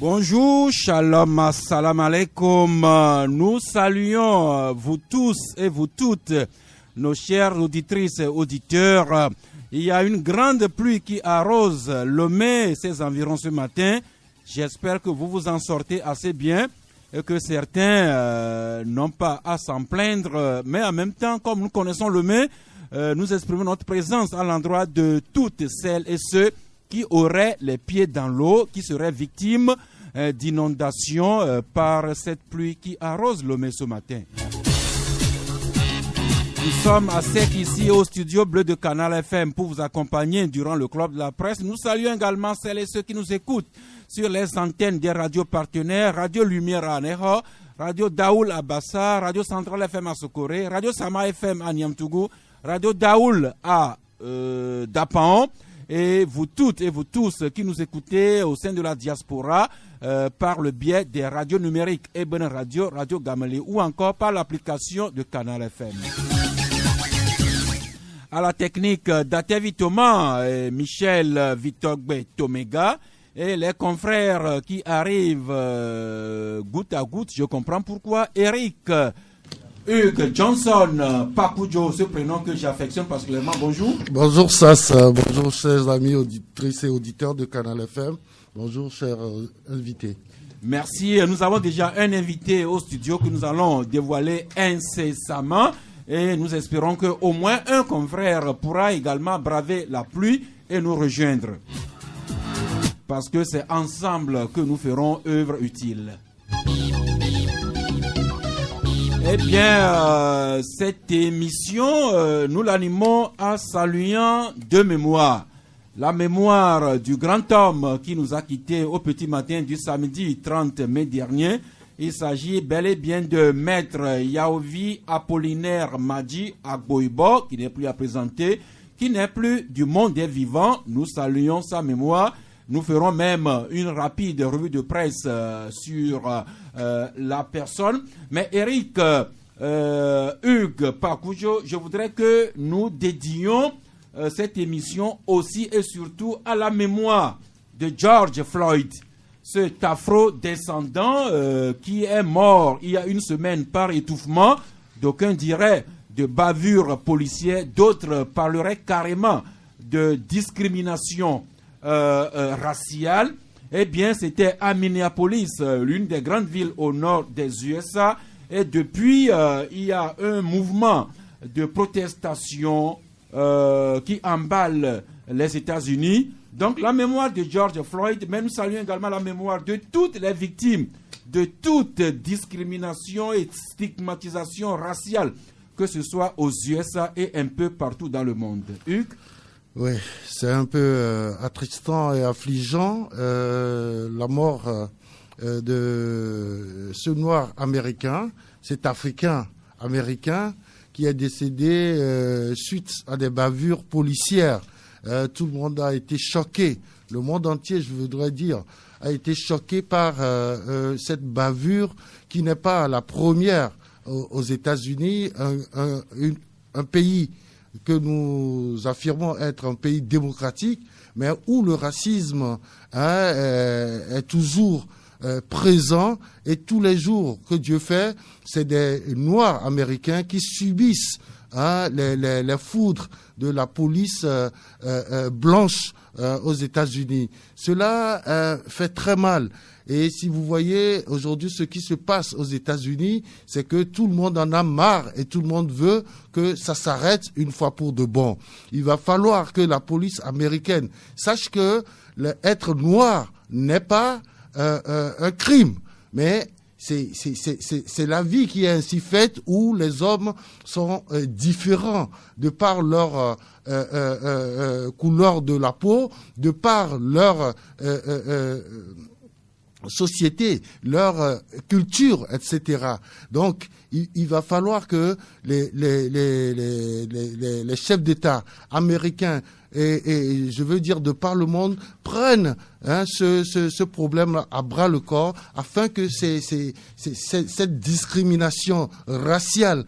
Bonjour, shalom, assalamu alaikum. Nous saluons vous tous et vous toutes, nos chères auditrices et auditeurs. Il y a une grande pluie qui arrose Lomé et ses environs ce matin. J'espère que vous vous en sortez assez bien et que certains n'ont pas à s'en plaindre. Mais en même temps, comme nous connaissons Lomé, nous exprimons notre présence à l'endroit de toutes celles et ceux qui auraient les pieds dans l'eau, qui seraient victimes d'inondations par cette pluie qui arrose Lomé ce matin. Nous sommes à sec ici au studio bleu de Canal FM pour vous accompagner durant le club de la presse. Nous saluons également celles et ceux qui nous écoutent sur les antennes des radios partenaires, Radio Lumière à Neho, Radio Daoul à Bassa, Radio Centrale FM à Sokoré, Radio Sama FM à Niamtougou, Radio Daoul à Dapaon, et vous toutes et vous tous qui nous écoutez au sein de la diaspora par le biais des radios numériques Eben Radio, Radio Gamali ou encore par l'application de Canal FM. À la technique Datevi Thomas et Michel Vitogbe Tomega et les confrères qui arrivent goutte à goutte, je comprends pourquoi. Eric Hugues Johnson Pakujo, ce prénom que j'affectionne particulièrement. Bonjour. Bonjour Sass, bonjour chers amis auditrices et auditeurs de Canal FM. Bonjour chers invités. Merci. Nous avons déjà un invité au studio que nous allons dévoiler incessamment. Et nous espérons qu'au moins un confrère pourra également braver la pluie et nous rejoindre. Parce que c'est ensemble que nous ferons œuvre utile. Eh bien, cette émission, nous l'animons en saluant deux mémoires. La mémoire du grand homme qui nous a quittés au petit matin du samedi 30 mai dernier. Il s'agit bel et bien de Maître Yaovi Apollinaire Madji Agboibo, qui n'est plus à présenter, qui n'est plus du monde des vivants. Nous saluons sa mémoire. Nous ferons même une rapide revue de presse sur la personne. Mais Eric Hugues Pakujo, je voudrais que nous dédions cette émission aussi et surtout à la mémoire de George Floyd. Cet afro-descendant qui est mort il y a une semaine par étouffement, d'aucuns diraient de bavure policière, d'autres parleraient carrément de discrimination raciale. Eh bien, c'était à Minneapolis, l'une des grandes villes au nord des USA. Et depuis, il y a un mouvement de protestation qui emballe les États-Unis. Donc, la mémoire de George Floyd, mais nous saluons également la mémoire de toutes les victimes de toute discrimination et stigmatisation raciale, que ce soit aux USA et un peu partout dans le monde. Hugues? Oui, c'est un peu attristant et affligeant, la mort de ce noir américain, cet africain américain qui est décédé suite à des bavures policières. Tout le monde a été choqué, le monde entier, je voudrais dire, a été choqué par cette bavure qui n'est pas la première aux États-Unis, un pays que nous affirmons être un pays démocratique, mais où le racisme est toujours présent, et tous les jours que Dieu fait, c'est des Noirs américains qui subissent les foudres de la police blanche aux États-Unis. Cela fait très mal. Et si vous voyez aujourd'hui ce qui se passe aux États-Unis, c'est que tout le monde en a marre et tout le monde veut que ça s'arrête une fois pour de bon. Il va falloir que la police américaine sache que être noir n'est pas un crime, mais c'est la vie qui est ainsi faite, où les hommes sont différents de par leur couleur de la peau, de par leur société, leur culture, etc. Donc, il va falloir que les chefs d'État américains et je veux dire de par le monde, prennent ce problème à bras le corps afin que cette discrimination raciale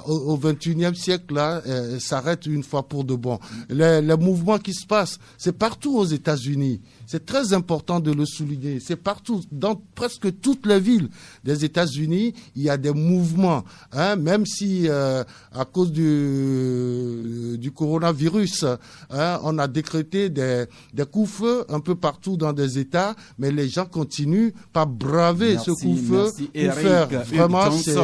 au XXIe siècle là s'arrête une fois pour de bon. Le mouvement qui se passe, c'est partout aux États-Unis. C'est très important de le souligner. C'est partout, dans presque toutes les villes des États-Unis, il y a des mouvements. Même si à cause du coronavirus, on a décrété des couvre-feux un peu partout dans des États, mais les gens continuent par braver ce couvre-feu pour faire vraiment c'est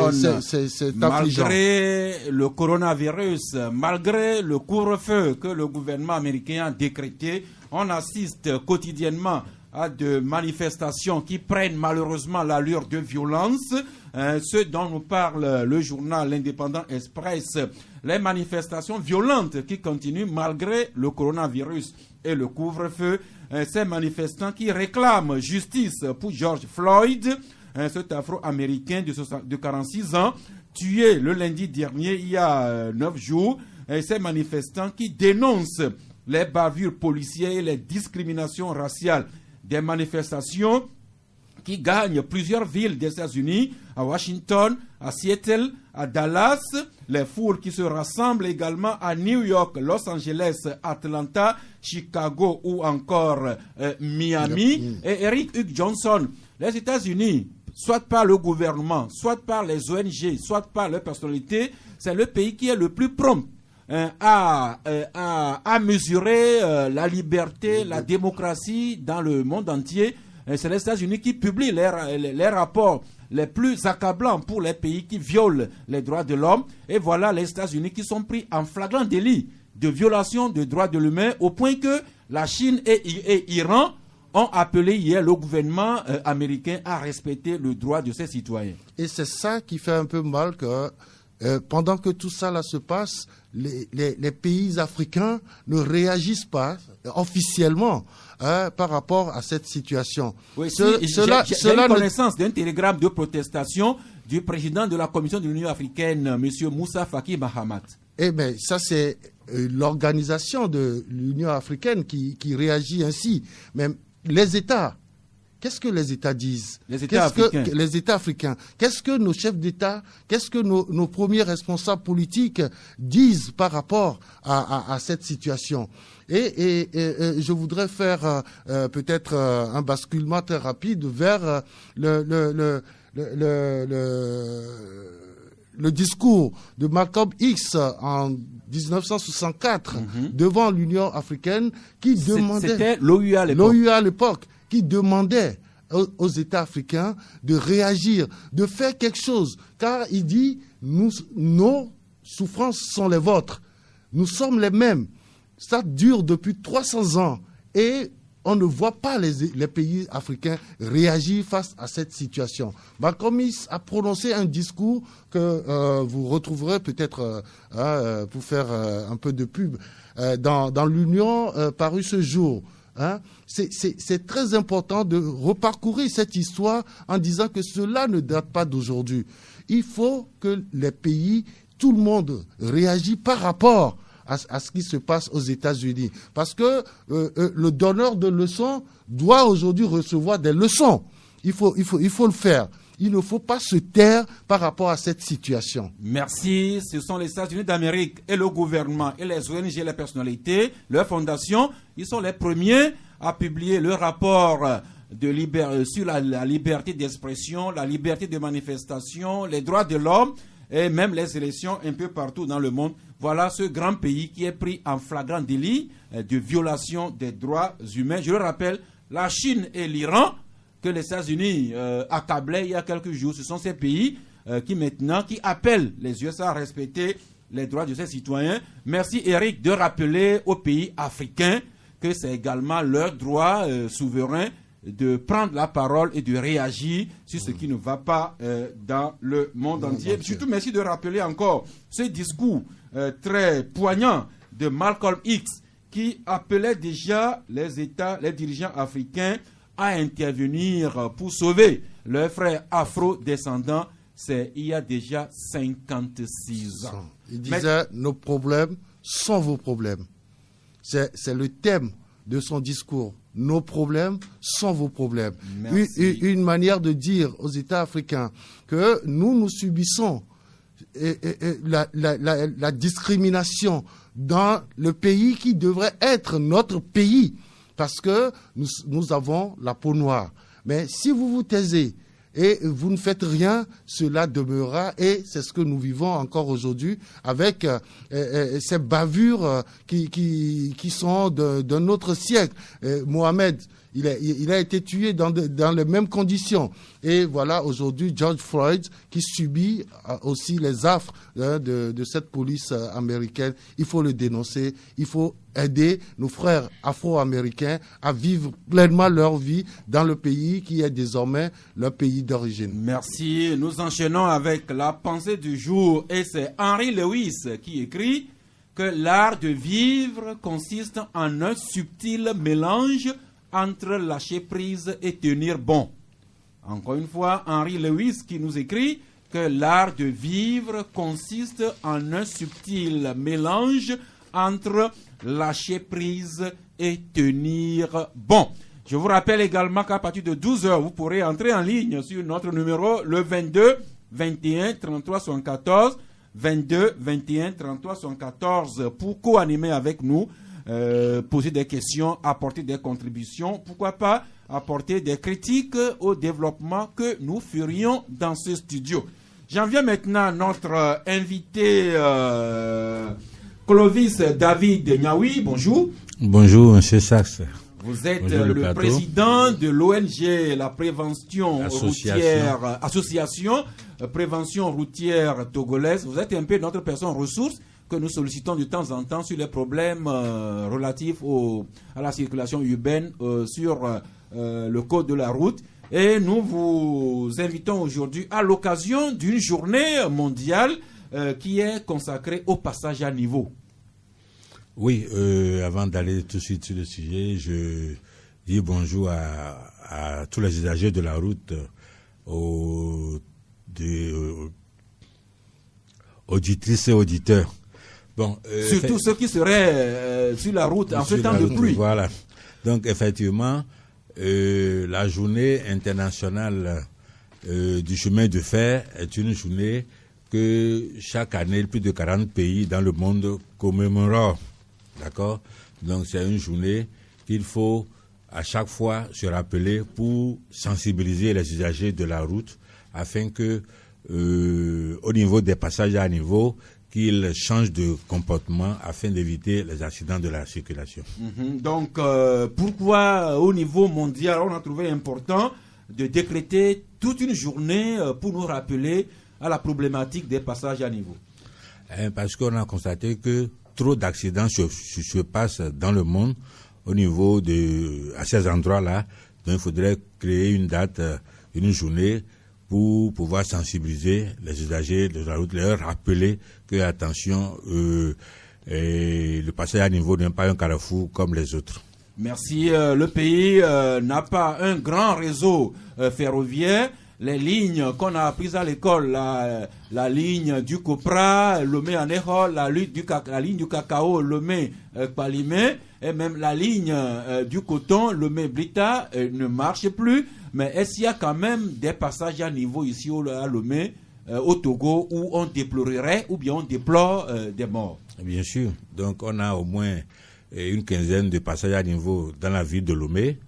affligeant. Malgré le coronavirus, malgré le couvre-feu que le gouvernement américain a décrété, on assiste quotidiennement à de manifestations qui prennent malheureusement l'allure de violence. Ce dont nous parle le journal L'Indépendant Express, les manifestations violentes qui continuent malgré le coronavirus et le couvre-feu. Ces manifestants qui réclament justice pour George Floyd, cet Afro-Américain de 46 ans, tué le lundi dernier, il y a 9 jours. Ces manifestants qui dénoncent les bavures policières et les discriminations raciales. Des manifestations qui gagnent plusieurs villes des États-Unis, à Washington, à Seattle, à Dallas, les foules qui se rassemblent également à New York, Los Angeles, Atlanta, Chicago ou encore Miami. Et Eric Hugh Johnson, les États-Unis, soit par le gouvernement, soit par les ONG, soit par leurs personnalités, c'est le pays qui est le plus prompt à mesurer la liberté, la démocratie dans le monde entier. C'est les États-Unis qui publient les rapports les plus accablants pour les pays qui violent les droits de l'homme. Et voilà les États-Unis qui sont pris en flagrant délit de violation des droits de l'humain, au point que la Chine et l'Iran ont appelé hier le gouvernement américain à respecter le droit de ses citoyens. Et c'est ça qui fait un peu mal que pendant que tout ça là se passe, les pays africains ne réagissent pas officiellement par rapport à cette situation. Oui, j'ai une connaissance d'un télégramme de protestation du président de la Commission de l'Union africaine, M. Moussa Faki Mahamat. Eh bien, ça c'est l'organisation de l'Union africaine qui réagit ainsi. Mais les États, qu'est-ce que les États disent? Les États africains. Les États africains. Qu'est-ce que nos chefs d'État, qu'est-ce que nos premiers responsables politiques disent par rapport à cette situation? Et je voudrais faire peut-être un basculement très rapide vers le discours de Malcolm X en 1964 devant l'Union africaine qui demandait... C'était l'OUA à l'époque. Qui demandait aux États africains de réagir, de faire quelque chose. Car il dit, nos souffrances sont les vôtres. Nous sommes les mêmes. Ça dure depuis 300 ans. Et on ne voit pas les pays africains réagir face à cette situation. Malcolm X a prononcé un discours que vous retrouverez peut-être pour faire un peu de pub dans l'Union paru ce jour. C'est très important de reparcourir cette histoire en disant que cela ne date pas d'aujourd'hui. Il faut que les pays, tout le monde réagisse par rapport à ce qui se passe aux États-Unis. Parce que le donneur de leçons doit aujourd'hui recevoir des leçons. Il faut le faire. Il ne faut pas se taire par rapport à cette situation. Merci. Ce sont les États-Unis d'Amérique et le gouvernement et les ONG, les personnalités, leurs fondations. Ils sont les premiers à publier le rapport sur la liberté d'expression, la liberté de manifestation, les droits de l'homme et même les élections un peu partout dans le monde. Voilà ce grand pays qui est pris en flagrant délit de violation des droits humains. Je le rappelle, la Chine et l'Iran, que les États-Unis accablaient il y a quelques jours, ce sont ces pays qui appellent les USA à respecter les droits de ses citoyens. Merci Eric de rappeler aux pays africains que c'est également leur droit souverain de prendre la parole et de réagir sur ce qui ne va pas dans le monde entier. Surtout merci de rappeler encore ce discours très poignant de Malcolm X qui appelait déjà les dirigeants africains à intervenir pour sauver leurs frères afro-descendants. C'est il y a déjà 56 ans. Il disait, nos problèmes sont vos problèmes. C'est le thème de son discours. Nos problèmes sont vos problèmes. Une manière de dire aux États africains que nous subissons la discrimination dans le pays qui devrait être notre pays, parce que nous avons la peau noire. Mais si vous vous taisez et vous ne faites rien, cela demeurera, et c'est ce que nous vivons encore aujourd'hui avec ces bavures qui sont d'un autre siècle. Mohamed, il a été tué dans les mêmes conditions. Et voilà aujourd'hui George Floyd qui subit aussi les affres de cette police américaine. Il faut le dénoncer, il faut aider nos frères afro-américains à vivre pleinement leur vie dans le pays qui est désormais leur pays d'origine. Merci. Nous enchaînons avec la pensée du jour, et c'est Henry Lewis qui écrit que l'art de vivre consiste en un subtil mélange entre lâcher prise et tenir bon. Encore une fois, Henry Lewis qui nous écrit que l'art de vivre consiste en un subtil mélange entre lâcher prise et tenir bon. Je vous rappelle également qu'à partir de 12h, vous pourrez entrer en ligne sur notre numéro le 22 21 33 74, 22 21 33 74 pour co-animer avec nous, poser des questions, apporter des contributions, pourquoi pas apporter des critiques au développement que nous ferions dans ce studio. J'en viens maintenant à notre invité Clovis David Niaoui. Bonjour. Bonjour, M. Sachs. Vous êtes le président de l'ONG La Prévention Routière, Association Prévention Routière Togolaise. Vous êtes un peu notre personne ressource que nous sollicitons de temps en temps sur les problèmes relatifs à la circulation urbaine sur le code de la route. Et nous vous invitons aujourd'hui à l'occasion d'une journée mondiale qui est consacrée au passage à niveau. Oui, avant d'aller tout de suite sur le sujet, je dis bonjour à tous les usagers de la route, aux auditrices et auditeurs. Bon, surtout ceux qui seraient sur la route en ce temps de pluie. Voilà. Donc, effectivement, la journée internationale du chemin de fer est une journée que chaque année, plus de 40 pays dans le monde commémorent. D'accord? Donc, c'est une journée qu'il faut à chaque fois se rappeler pour sensibiliser les usagers de la route afin que, au niveau des passages à niveau, qu'ils changent de comportement afin d'éviter les accidents de la circulation. Donc, pourquoi au niveau mondial, on a trouvé important de décréter toute une journée pour nous rappeler à la problématique des passages à niveau? Parce qu'on a constaté que trop d'accidents se passent dans le monde au niveau à ces endroits-là. Donc, il faudrait créer une date, une journée pour pouvoir sensibiliser les usagers de la route, leur rappeler que, attention, le passage à niveau n'est pas un carrefour comme les autres. Merci. Le pays n'a pas un grand réseau ferroviaire. Les lignes qu'on a apprises à l'école, la ligne du Copra, Lomé-Anéhol, la ligne du cacao, Lomé-Palimé, et même la ligne du coton, Lomé-Blita, ne marche plus. Mais est-ce qu'il y a quand même des passages à niveau ici à Lomé, au Togo, où on déplorerait ou bien on déplore des morts? Bien sûr. Donc on a au moins une quinzaine de passages à niveau dans la ville de Lomé,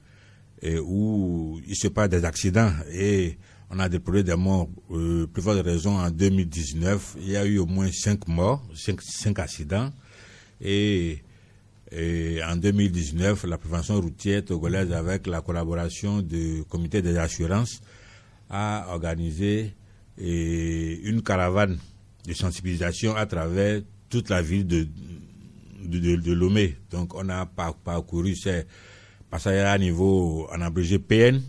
où il se passe des accidents. Et on a déploré des morts. Plus forte raison, en 2019, il y a eu au moins 5 morts, 5 accidents. Et en 2019, la prévention routière togolaise, avec la collaboration du comité des assurances, a organisé une caravane de sensibilisation à travers toute la ville de Lomé. Donc on a parcouru ces passages à niveau en abrégé PN,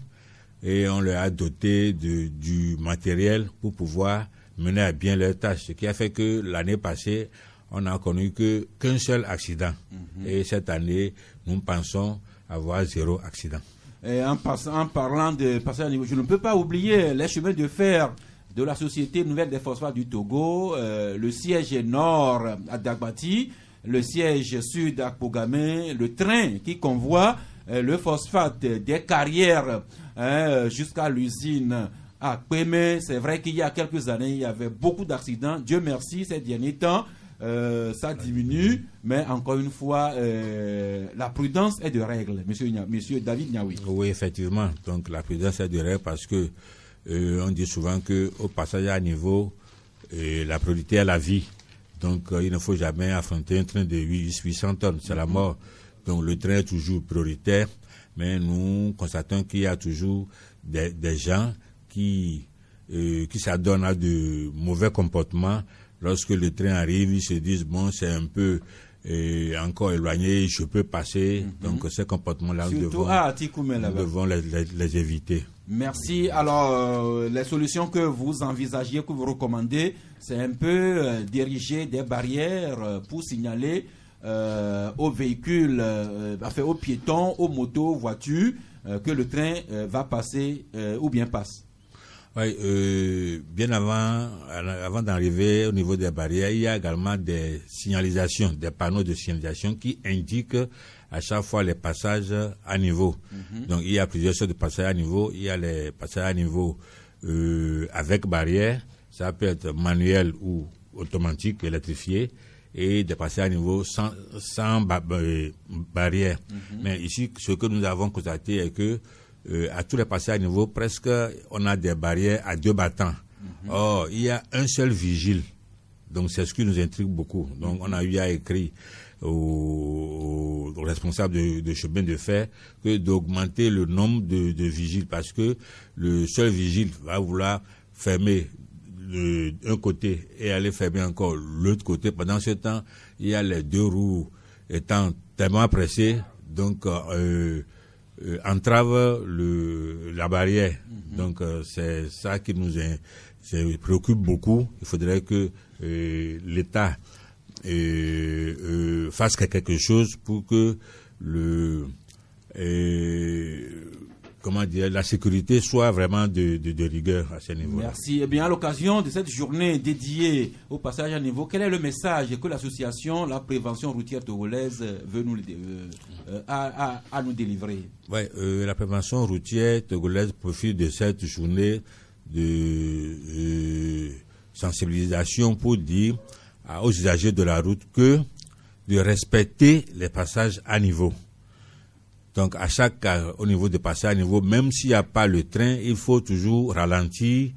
et on leur a doté du matériel pour pouvoir mener à bien leurs tâches. Ce qui a fait que l'année passée, on a connu qu'un seul accident. Et cette année, nous pensons avoir 0 accident. Et en parlant de passage à niveau, je ne peux pas oublier les chemins de fer de la Société Nouvelle des Phosphates du Togo, le siège nord à Dagbati, le siège sud à Kpogame, le train qui convoie le phosphate des carrières jusqu'à l'usine à Kpémé. C'est vrai qu'il y a quelques années, il y avait beaucoup d'accidents. Dieu merci, ces derniers temps, ça diminue, mais encore une fois, la prudence est de règle, monsieur David Niaoui. Oui, effectivement. Donc la prudence est de règle parce que on dit souvent qu'au passage à niveau, la priorité est la vie. Donc il ne faut jamais affronter un train de 800 tonnes, c'est la mort. Donc le train est toujours prioritaire, mais nous constatons qu'il y a toujours des gens qui s'adonnent à de mauvais comportements. Lorsque le train arrive, ils se disent, bon, c'est un peu encore éloigné, je peux passer. Donc ces comportements-là, nous devons les éviter. Merci. Alors, les solutions que vous envisagez, que vous recommandez, c'est un peu diriger des barrières pour signaler aux véhicules, aux piétons, aux motos, aux voitures, que le train va passer ou bien passe. Oui, bien avant d'arriver au niveau des barrières, il y a également des signalisations, des panneaux de signalisation qui indiquent à chaque fois les passages à niveau. Donc il y a plusieurs sortes de passages à niveau. Il y a les passages à niveau avec barrière, ça peut être manuel ou automatique, électrifié, et des passages à niveau sans barrière. Mais ici, ce que nous avons constaté est que à tous les passages à niveau, presque, on a des barrières à 2 battants. Or, il y a un seul vigile. Donc, c'est ce qui nous intrigue beaucoup. Donc, on a eu à écrire aux responsables de chemin de fer que d'augmenter le nombre de vigiles parce que le seul vigile va vouloir fermer un côté et aller fermer encore l'autre côté. Pendant ce temps, il y a les 2 roues étant tellement pressées, donc entrave la barrière. Donc c'est ça qui nous préoccupe beaucoup. Il faudrait que l'État fasse quelque chose pour que la sécurité soit vraiment de rigueur à ce niveau. Merci. Eh bien, à l'occasion de cette journée dédiée au passage à niveau, quel est le message que l'association La Prévention Routière Togolaise veut nous délivrer? Oui, la prévention routière togolaise profite de cette journée de sensibilisation pour dire aux usagers de la route que de respecter les passages à niveau. Donc, au niveau des passages à niveau, même s'il n'y a pas le train, il faut toujours ralentir,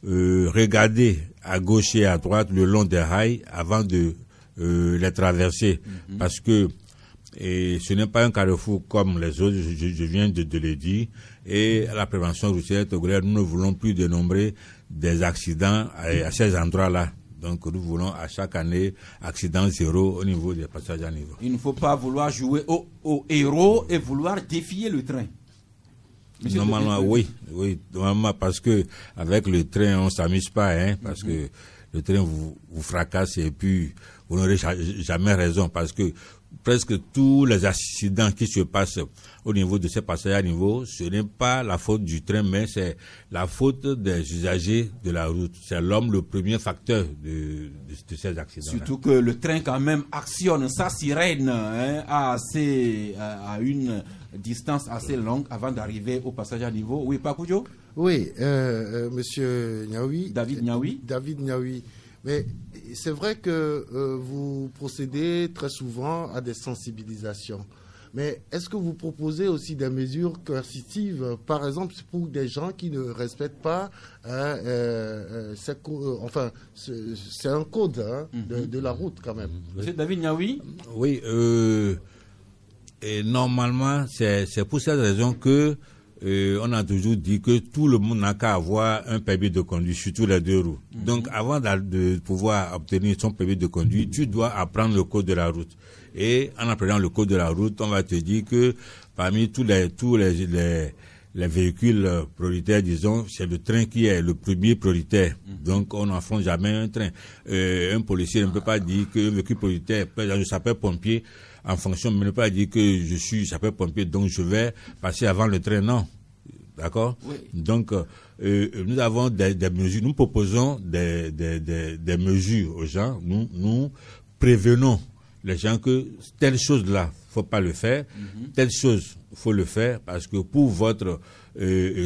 regarder à gauche et à droite le long des rails avant de les traverser. Parce que ce n'est pas un carrefour comme les autres, je viens de le dire. Et à la prévention routière togolaise, nous ne voulons plus dénombrer des accidents à ces endroits-là. Donc nous voulons à chaque année accident zéro au niveau des passages à niveau. Il ne faut pas vouloir jouer au héros et vouloir défier le train. Normalement, oui, normalement, parce que avec le train, on ne s'amuse pas, parce que le train vous fracasse et puis vous n'aurez jamais raison, parce que presque tous les accidents qui se passent au niveau de ces passages à niveau, ce n'est pas la faute du train, mais c'est la faute des usagers de la route. C'est l'homme le premier facteur de ces accidents. Surtout que le train quand même actionne sa sirène à une distance assez longue avant d'arriver au passage à niveau. Oui, Pakoujo? Oui, monsieur Niaoui. David Niaoui. David Niaoui. Mais c'est vrai que vous procédez très souvent à des sensibilisations. Mais est-ce que vous proposez aussi des mesures coercitives, par exemple pour des gens qui ne respectent pas c'est un code de la route quand même. Monsieur David Niaoui? Oui, et normalement, c'est pour cette raison que on a toujours dit que tout le monde n'a qu'à avoir un permis de conduire, surtout les 2 roues. Donc, avant de pouvoir obtenir son permis de conduire, tu dois apprendre le code de la route. Et en apprenant le code de la route, on va te dire que parmi tous les véhicules prioritaires, disons, c'est le train qui est le premier prioritaire. Donc, on n'affronte jamais un train. Un policier ne peut pas dire qu'un véhicule prioritaire, par exemple, le sapeur-pompier, en fonction, mais ne pas dire que je suis sapeur-pompier, donc je vais passer avant le train, non. D'accord? Oui. Donc, nous avons des mesures, nous proposons des mesures aux gens, nous prévenons les gens que telle chose-là, faut pas le faire, telle chose, faut le faire, parce que pour votre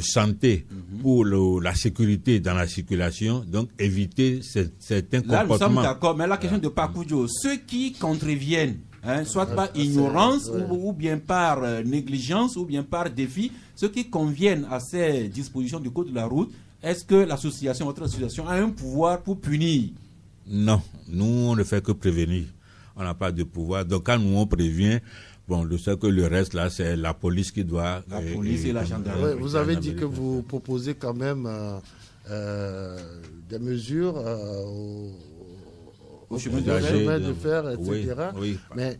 santé, pour la sécurité dans la circulation, donc éviter certains comportements. Là, nous sommes d'accord, mais la question de Pakudjo, ceux qui contreviennent, soit par ignorance ou bien par négligence ou bien par défi, ceux qui conviennent à ces dispositions du code de la route, est-ce que l'association, votre association, a un pouvoir pour punir? Non, nous on ne fait que prévenir. On n'a pas de pouvoir. Donc quand nous on prévient, bon, je sais que le reste là, c'est la police qui doit. La police et la gendarmerie. Ouais, vous avez dit que vous proposez quand même des mesures au chemin de fer, etc. Oui. Mais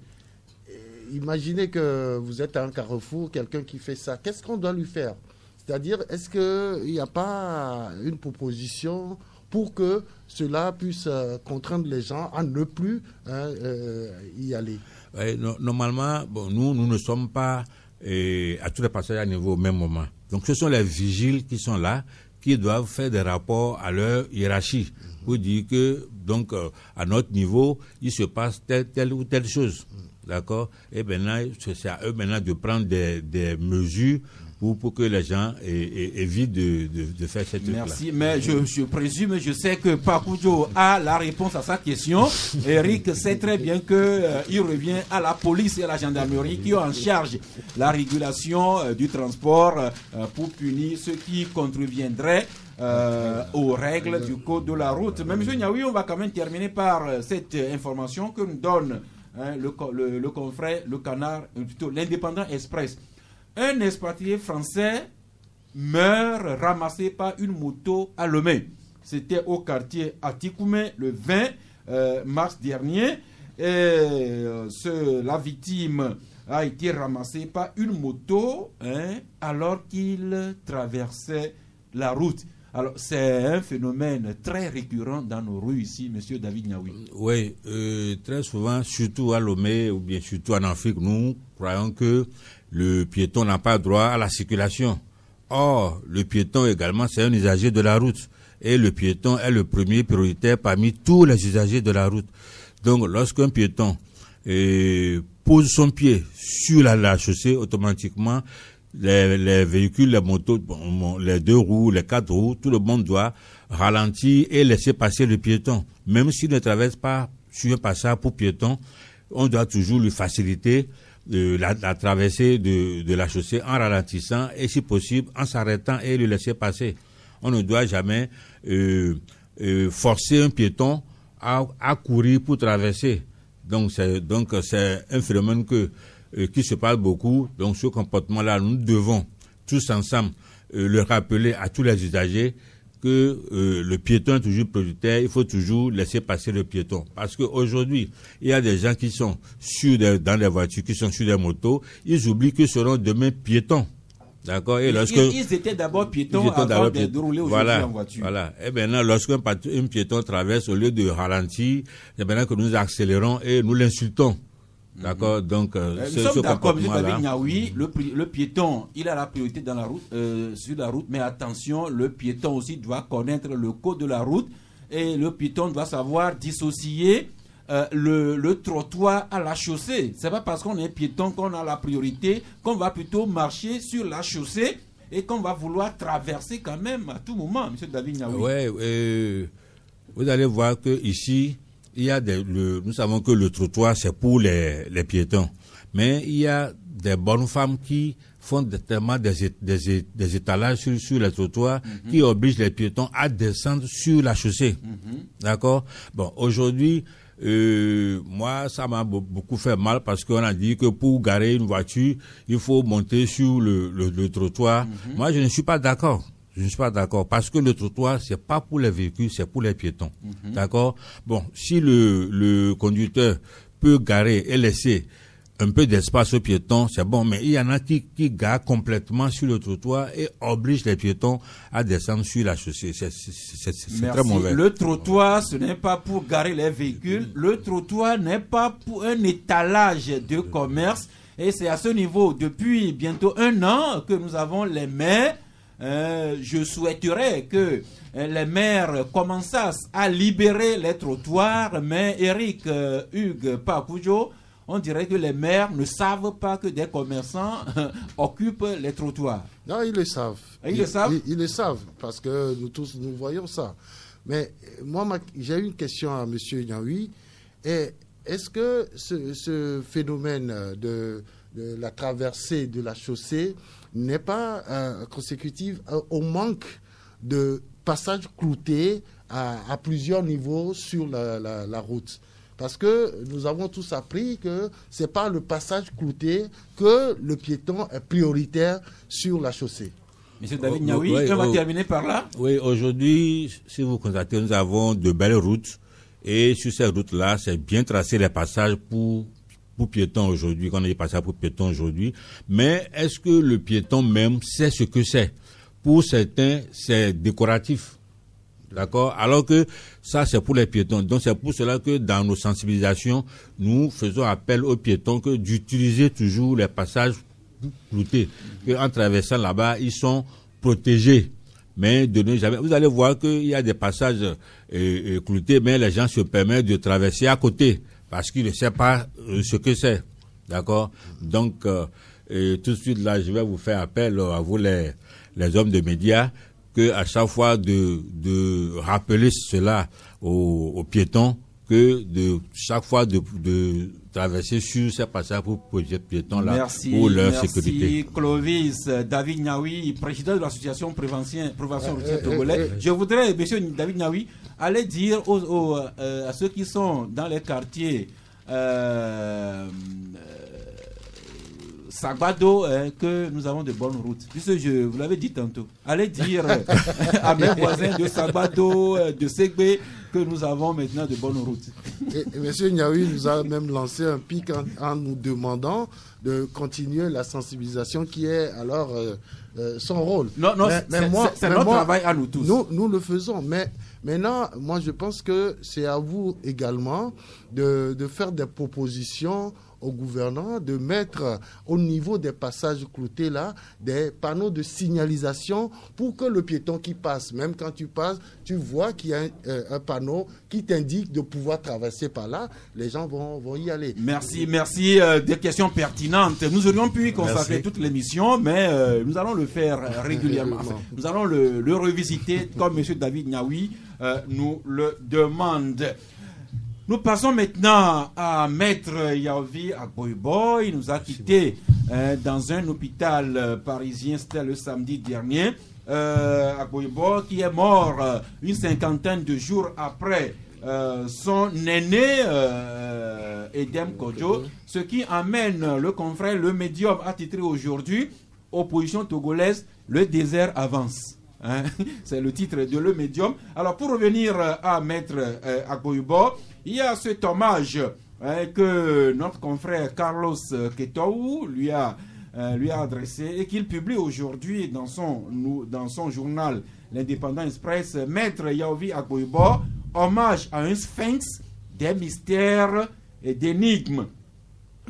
imaginez que vous êtes à un carrefour, quelqu'un qui fait ça. Qu'est-ce qu'on doit lui faire? C'est-à-dire, est-ce qu'il n'y a pas une proposition pour que cela puisse contraindre les gens à ne plus y aller? Ouais, normalement, bon, nous ne sommes pas à tous les passages à niveau au même moment. Donc ce sont les vigiles qui sont là, qui doivent faire des rapports à leur hiérarchie pour dire que, donc, à notre niveau, il se passe telle ou telle chose. D'accord? Et maintenant, c'est à eux maintenant de prendre des mesures pour que les gens évitent de faire cette truc-là. Merci, mais je présume, je sais que Pakudjo a la réponse à sa question. Eric sait très bien qu'il revient à la police et à la gendarmerie qui ont en charge la régulation du transport pour punir ceux qui contreviendraient aux règles du code de la route. Mais M. Niaoui, on va quand même terminer par cette information que nous donne le confrère, le canard, plutôt l'Indépendant Express. Un expatrié français meurt ramassé par une moto à Lomé. C'était au quartier Atikoumé le 20 mars dernier. Et la victime a été ramassée par une moto alors qu'il traversait la route. Alors, c'est un phénomène très récurrent dans nos rues ici, monsieur David Niaoui. Oui, très souvent, surtout à Lomé ou bien surtout en Afrique, nous croyons que le piéton n'a pas droit à la circulation. Or, le piéton également, c'est un usager de la route. Et le piéton est le premier prioritaire parmi tous les usagers de la route. Donc, lorsqu'un piéton pose son pied sur la chaussée, automatiquement, les véhicules, les motos, les 2 roues, les 4 roues, tout le monde doit ralentir et laisser passer le piéton. Même s'il ne traverse pas sur un passage pour piéton, on doit toujours lui faciliter la traversée de la chaussée en ralentissant et si possible en s'arrêtant et le laisser passer. On ne doit jamais forcer un piéton à courir pour traverser. Donc c'est un phénomène qui se parle beaucoup. Donc ce comportement-là, nous devons tous ensemble le rappeler à tous les usagers que le piéton est toujours prioritaire, il faut toujours laisser passer le piéton. Parce qu'aujourd'hui, il y a des gens qui sont dans des voitures, qui sont sur des motos, ils oublient qu'ils seront demain piétons. D'accord? Et ils étaient d'abord piétons avant de rouler aujourd'hui en voiture. Voilà. Et maintenant, lorsqu'un piéton traverse, au lieu de ralentir, c'est maintenant que nous accélérons et nous l'insultons. D'accord, donc nous sommes d'accord, M. David Niaoui, le piéton, il a la priorité dans la route, sur la route, mais attention, le piéton aussi doit connaître le code de la route et le piéton doit savoir dissocier le trottoir à la chaussée. C'est pas parce qu'on est piéton qu'on a la priorité, qu'on va plutôt marcher sur la chaussée et qu'on va vouloir traverser quand même à tout moment, M. David Niaoui. Oui, vous allez voir que ici, il y a nous savons que le trottoir c'est pour les piétons, mais il y a des bonnes femmes qui font tellement des étalages sur les trottoirs qui obligent les piétons à descendre sur la chaussée. D'accord? Bon, aujourd'hui, moi, ça m'a beaucoup fait mal parce qu'on a dit que pour garer une voiture, il faut monter sur le trottoir. Moi, je ne suis pas d'accord. Je ne suis pas d'accord parce que le trottoir c'est pas pour les véhicules, c'est pour les piétons. D'accord? Bon, si le conducteur peut garer et laisser un peu d'espace aux piétons, c'est bon, mais il y en a qui garent complètement sur le trottoir et obligent les piétons à descendre sur la chaussée. C'est très mauvais. Le trottoir, ce n'est pas pour garer les véhicules. Le trottoir n'est pas pour un étalage de commerce. Et c'est à ce niveau, depuis bientôt 1 an, que nous avons les maires je souhaiterais que les maires commençassent à libérer les trottoirs, mais Eric Hugues Pakoujo, on dirait que les maires ne savent pas que des commerçants occupent les trottoirs. Non, ils le savent. Ils le savent? Ils le savent, parce que nous tous, nous voyons ça. Mais moi, j'ai une question à M. Niaoui. Est-ce que ce phénomène de la traversée de la chaussée n'est pas consécutif au manque de passages cloutés à plusieurs niveaux sur la route? Parce que nous avons tous appris que ce n'est pas le passage clouté que le piéton est prioritaire sur la chaussée. Monsieur David Niaoui, on va terminer par là. Oui, aujourd'hui, si vous constatez, nous avons de belles routes. Et sur ces routes-là, c'est bien tracé les passages pour piétons aujourd'hui, qu'on a des passages pour piétons aujourd'hui. Mais est-ce que le piéton même sait ce que c'est? Pour certains, c'est décoratif. D'accord? Alors que ça, c'est pour les piétons. Donc, c'est pour cela que dans nos sensibilisations, nous faisons appel aux piétons que d'utiliser toujours les passages cloutés. En traversant là-bas, ils sont protégés. Mais de ne jamais. Vous allez voir qu'il y a des passages cloutés, mais les gens se permettent de traverser à côté parce qu'ils ne savent pas ce que c'est. D'accord? Donc, tout de suite, là, je vais vous faire appel à vous, les hommes de médias, que à chaque fois de rappeler cela aux piétons, que de chaque fois de traverser sur ces passages pour protéger les piétons là pour leur sécurité. Merci Clovis. David Niaoui, président de l'association prévention routière togolais. Je voudrais, monsieur David Niaoui, aller dire à ceux qui sont dans les quartiers Sagbado que nous avons de bonnes routes. Puisque vous l'avez dit tantôt. Allez dire à mes voisins de Sagbado, de Segbe, que nous avons maintenant de bonnes routes. Et M. Niaoui nous a même lancé un pic en nous demandant de continuer la sensibilisation qui est alors son rôle. Non, c'est notre travail à nous tous. Nous le faisons, mais maintenant, moi je pense que c'est à vous également de faire des propositions au gouvernement, de mettre au niveau des passages cloutés là des panneaux de signalisation pour que le piéton qui passe, même quand tu passes, tu vois qu'il y a un panneau qui t'indique de pouvoir traverser par là. Les gens vont y aller. Merci. Des questions pertinentes. Nous aurions pu y consacrer toute l'émission, mais nous allons le faire régulièrement. Enfin, nous allons le revisiter comme M. David Niaoui nous le demande. Nous passons maintenant à Maître Yaovi Agboibo. Il nous a quittés dans un hôpital parisien, c'était le samedi dernier. Agboibo qui est mort une cinquantaine de jours après son aîné Edem Kodjo, ce qui amène le confrère, le médium attitré aujourd'hui, opposition togolaise, le désert avance. C'est le titre de le médium. Alors pour revenir à Maître Agboibo, il y a cet hommage que notre confrère Carlos Ketou lui a adressé et qu'il publie aujourd'hui dans son journal L'Indépendant Express. Maître Yaovi Agboibo, hommage à un sphinx des mystères et d'énigmes.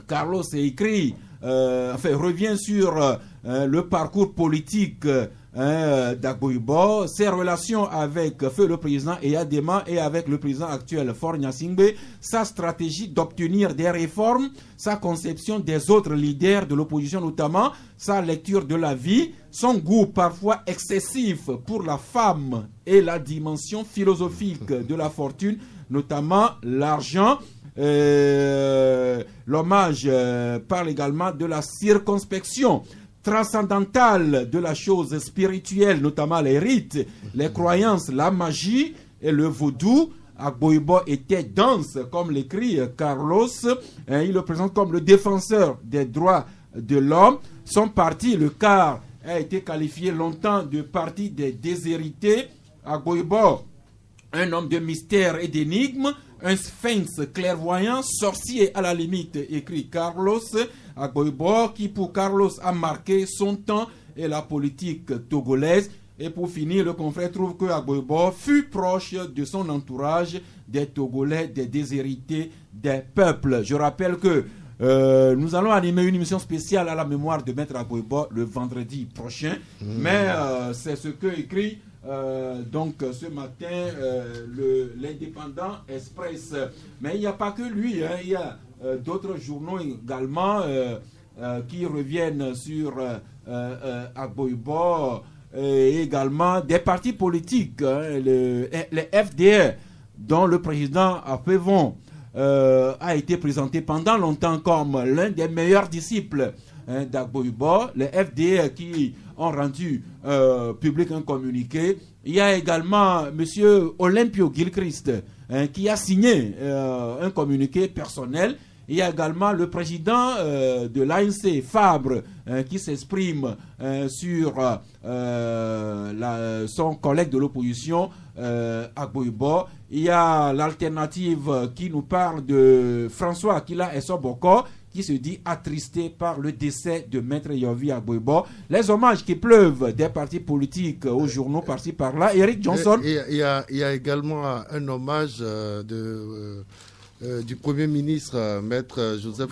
Carlos écrit, revient sur le parcours politique d'Agboibo, ses relations avec Feu le président Eyadema et avec le président actuel Faure Gnassingbé, sa stratégie d'obtenir des réformes, sa conception des autres leaders de l'opposition notamment, sa lecture de la vie, son goût parfois excessif pour la femme et la dimension philosophique de la fortune, notamment l'argent. L'hommage parle également de la circonspection transcendantale de la chose spirituelle, notamment les rites, les croyances, la magie et le vaudou. Agboibo était dense, comme l'écrit Carlos. Il le présente comme le défenseur des droits de l'homme. Son parti, le CAR, a été qualifié longtemps de parti des déshérités. Agboibo, un homme de mystère et d'énigmes, un sphinx clairvoyant, sorcier à la limite, écrit Carlos Agboibo, qui pour Carlos a marqué son temps et la politique togolaise. Et pour finir, le confrère trouve que Agboibo fut proche de son entourage, des Togolais, des déshérités, des peuples. Je rappelle que Nous allons animer une émission spéciale à la mémoire de Maître Agboibo le vendredi prochain. Mais c'est ce que écrit donc ce matin l'Indépendant Express. Mais il n'y a pas que lui, hein, il y a d'autres journaux également qui reviennent sur Agboibo, et également des partis politiques, hein, les FDR, dont le président Apevon a été présenté pendant longtemps comme l'un des meilleurs disciples, hein, d'Agboibo. Les FDR qui ont rendu public un communiqué. Il y a également M. Olympio Gilchrist, hein, qui a signé un communiqué personnel. Il y a également le président de l'ANC, Fabre, qui s'exprime sur son collègue de l'opposition, Agboibo. Il y a l'alternative qui nous parle de François Akila Essoboko, qui se dit attristé par le décès de Maître Yovie Agboibo. Les hommages qui pleuvent des partis politiques aux journaux par-ci par-là. Eric Johnson. Il y a également un hommage du Premier ministre, Maître Joseph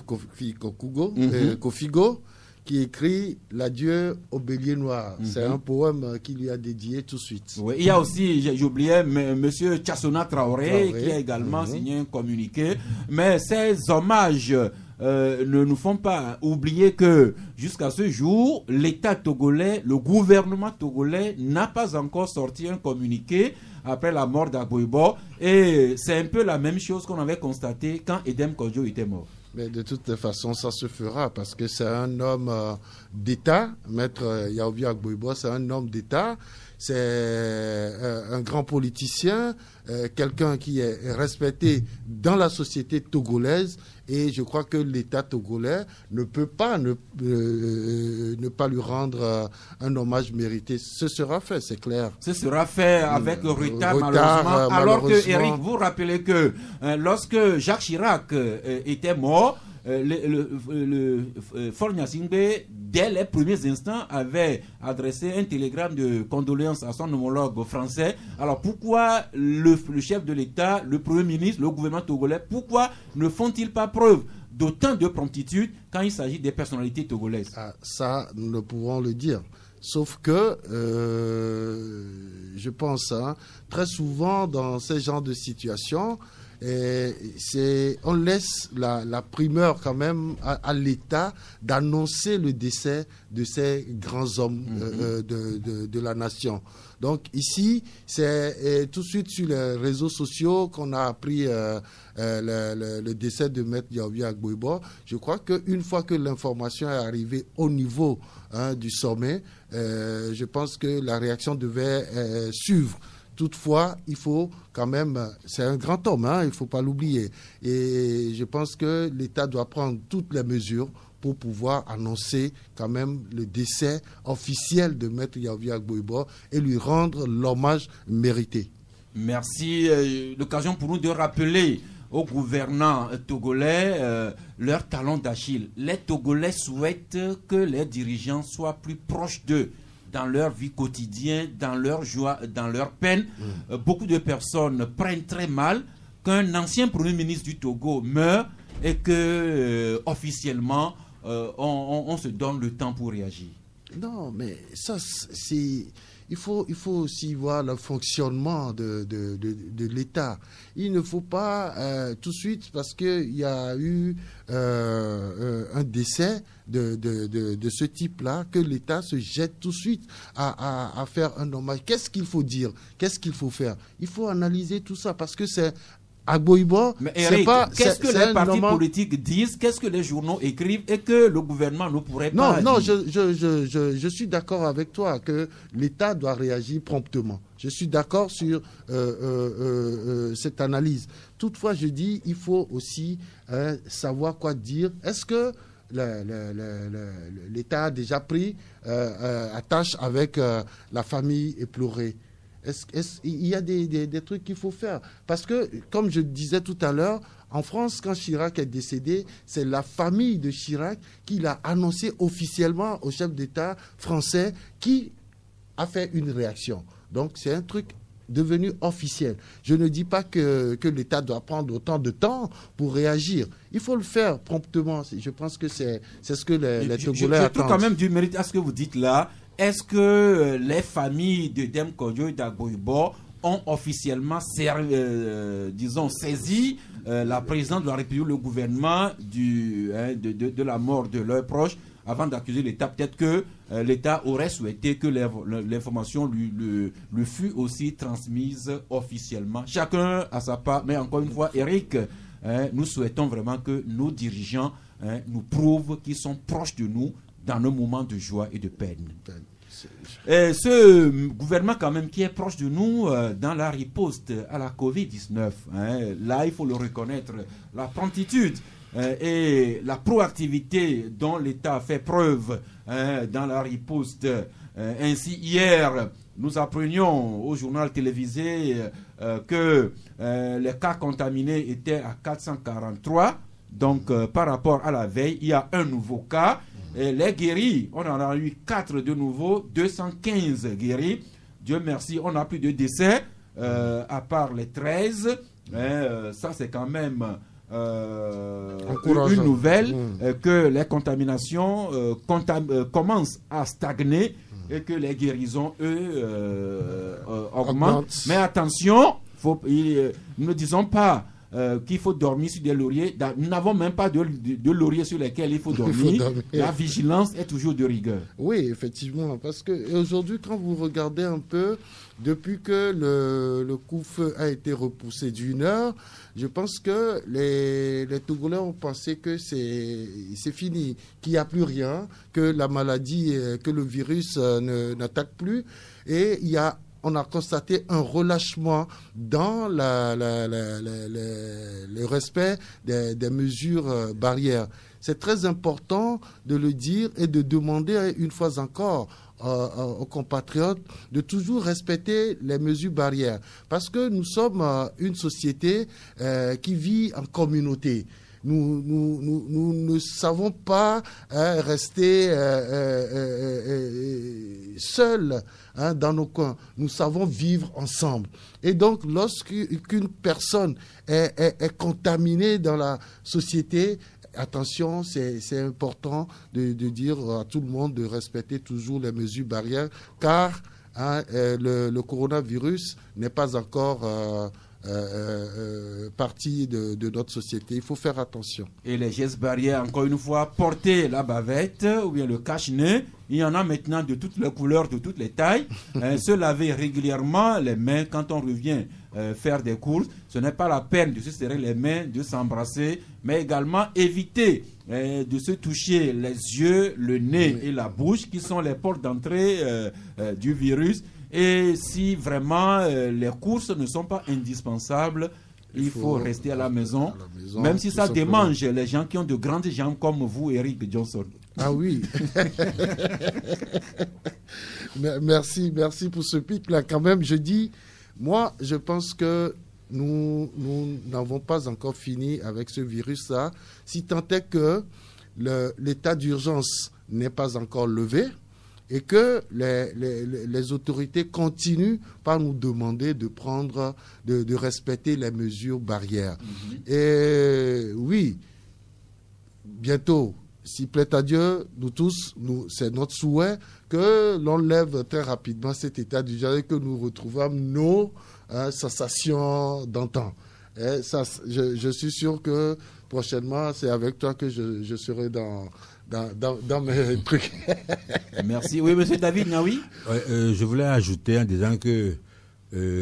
Kofigo, qui écrit l'adieu au bélier noir. C'est un poème qu'il lui a dédié tout de suite. Oui, il y a aussi, j'oubliais, M. Tchassona Traoré, qui a également signé un communiqué. Mais ces hommages ne nous font pas oublier que jusqu'à ce jour, l'État togolais, le gouvernement togolais n'a pas encore sorti un communiqué après la mort d'Agboibo. Et c'est un peu la même chose qu'on avait constaté quand Edem Kodjo était mort. Mais de toute façon, ça se fera parce que c'est un homme d'État. Maître Yovie Agboibo, c'est un homme d'État. C'est un grand politicien, quelqu'un qui est respecté dans la société togolaise. Et je crois que l'État togolais ne peut pas ne pas lui rendre un hommage mérité. Ce sera fait, c'est clair. Ce sera fait avec retard, malheureusement. Alors que, Eric, vous rappelez que lorsque Jacques Chirac était mort, le Faure Gnassingbé, dès les premiers instants, avait adressé un télégramme de condoléances à son homologue français. Alors pourquoi le chef de l'État, le Premier ministre, le gouvernement togolais, pourquoi ne font-ils pas preuve d'autant de promptitude quand il s'agit des personnalités togolaises? Ça, nous ne pouvons le dire. Sauf que, je pense, très souvent dans ces genres de situations, on laisse la primeur quand même à l'État d'annoncer le décès de ces grands hommes de la nation. Donc ici, c'est tout de suite sur les réseaux sociaux qu'on a appris le décès de Maître Yovie Agboibo. Je crois qu'une fois que l'information est arrivée au niveau du sommet, je pense que la réaction devait suivre. Toutefois, il faut quand même, c'est un grand homme, il ne faut pas l'oublier. Et je pense que l'État doit prendre toutes les mesures pour pouvoir annoncer quand même le décès officiel de Maître Yovie Agboibo et lui rendre l'hommage mérité. Merci. L'occasion pour nous de rappeler aux gouvernants togolais leur talon d'Achille. Les Togolais souhaitent que les dirigeants soient plus proches d'eux dans leur vie quotidienne, dans leur joie, dans leur peine. Beaucoup de personnes prennent très mal qu'un ancien Premier ministre du Togo meure et que officiellement on se donne le temps pour réagir. Non, mais ça, c'est... Il faut aussi voir le fonctionnement de l'État. Il ne faut pas tout de suite, parce qu'il y a eu un décès de ce type-là, que l'État se jette tout de suite à faire un hommage. Qu'est-ce qu'il faut dire? Qu'est-ce qu'il faut faire? Il faut analyser tout ça, parce que c'est Agboibo, mais Eric, qu'est-ce que les partis politiques disent, qu'est-ce que les journaux écrivent et que le gouvernement ne pourrait pas dire? Non, je suis d'accord avec toi que l'État doit réagir promptement. Je suis d'accord sur cette analyse. Toutefois, je dis il faut aussi savoir quoi dire. Est-ce que l'État a déjà pris attache avec la famille éplorée? Il y a des trucs qu'il faut faire. Parce que, comme je disais tout à l'heure, en France, quand Chirac est décédé, c'est la famille de Chirac qui l'a annoncé officiellement au chef d'État français qui a fait une réaction. Donc, c'est un truc devenu officiel. Je ne dis pas que l'État doit prendre autant de temps pour réagir. Il faut le faire promptement. Je pense que c'est ce que les Togolais attendent. Je trouve quand même du mérite à ce que vous dites là. Est-ce que les familles de Dème Kodjo et d'Agboibo ont officiellement saisi la présidente de la République, le gouvernement de la mort de leurs proches avant d'accuser l'État? Peut-être que l'État aurait souhaité que l'information lui fût aussi transmise officiellement. Chacun à sa part. Mais encore une fois, Eric, nous souhaitons vraiment que nos dirigeants nous prouvent qu'ils sont proches de nous dans nos moments de joie et de peine. Et ce gouvernement quand même qui est proche de nous dans la riposte à la Covid-19, là il faut le reconnaître, la promptitude et la proactivité dont l'État a fait preuve dans la riposte. Ainsi hier, nous apprenions au journal télévisé que les cas contaminés étaient à 443. Donc par rapport à la veille, il y a un nouveau cas. Et les guéris, on en a eu 4 de nouveau, 215 guéris. Dieu merci, on n'a plus de décès, à part les 13. Ça, c'est quand même une nouvelle, que les contaminations commencent à stagner et que les guérisons, augmentent. Mais attention, nous ne disons pas qu'il faut dormir sur des lauriers. Nous n'avons même pas de lauriers sur lesquels il faut dormir. La vigilance est toujours de rigueur. Oui, effectivement, parce que aujourd'hui, quand vous regardez un peu, depuis que le couvre-feu a été repoussé d'1 heure, je pense que les Togolais ont pensé que c'est fini, qu'il n'y a plus rien, que la maladie, que le virus n'attaque plus. Et on a constaté un relâchement dans le respect des mesures barrières. C'est très important de le dire et de demander une fois encore aux compatriotes de toujours respecter les mesures barrières. Parce que nous sommes une société qui vit en communauté. Nous ne savons pas rester seuls dans nos coins. Nous savons vivre ensemble. Et donc, lorsqu'une personne est contaminée dans la société, attention, c'est important de dire à tout le monde de respecter toujours les mesures barrières, car le coronavirus n'est pas encore partie de notre société. Il faut faire attention. Et les gestes barrières, encore une fois, porter la bavette ou bien le cache-nez, il y en a maintenant de toutes les couleurs, de toutes les tailles. Se laver régulièrement les mains quand on revient faire des courses. Ce n'est pas la peine de se serrer les mains, de s'embrasser, mais également éviter de se toucher les yeux, le nez et la bouche, qui sont les portes d'entrée du virus. Et si vraiment les courses ne sont pas indispensables, il faut rester à la maison, même si ça démange les gens qui ont de grandes jambes comme vous, Eric Johnson. Ah oui. Merci pour ce pic-là. Quand même, je pense que nous n'avons pas encore fini avec ce virus-là, si tant est que l'état d'urgence n'est pas encore levé, et que les autorités continuent par nous demander de respecter les mesures barrières. Et oui, bientôt, s'il plaît à Dieu, nous tous, c'est notre souhait que l'on lève très rapidement cet état d'urgence et que nous retrouvons nos sensations d'antan. Et ça, je suis sûr que prochainement, c'est avec toi que je serai dans mes trucs. Merci. Oui, monsieur David Niaoui. Je voulais ajouter en disant que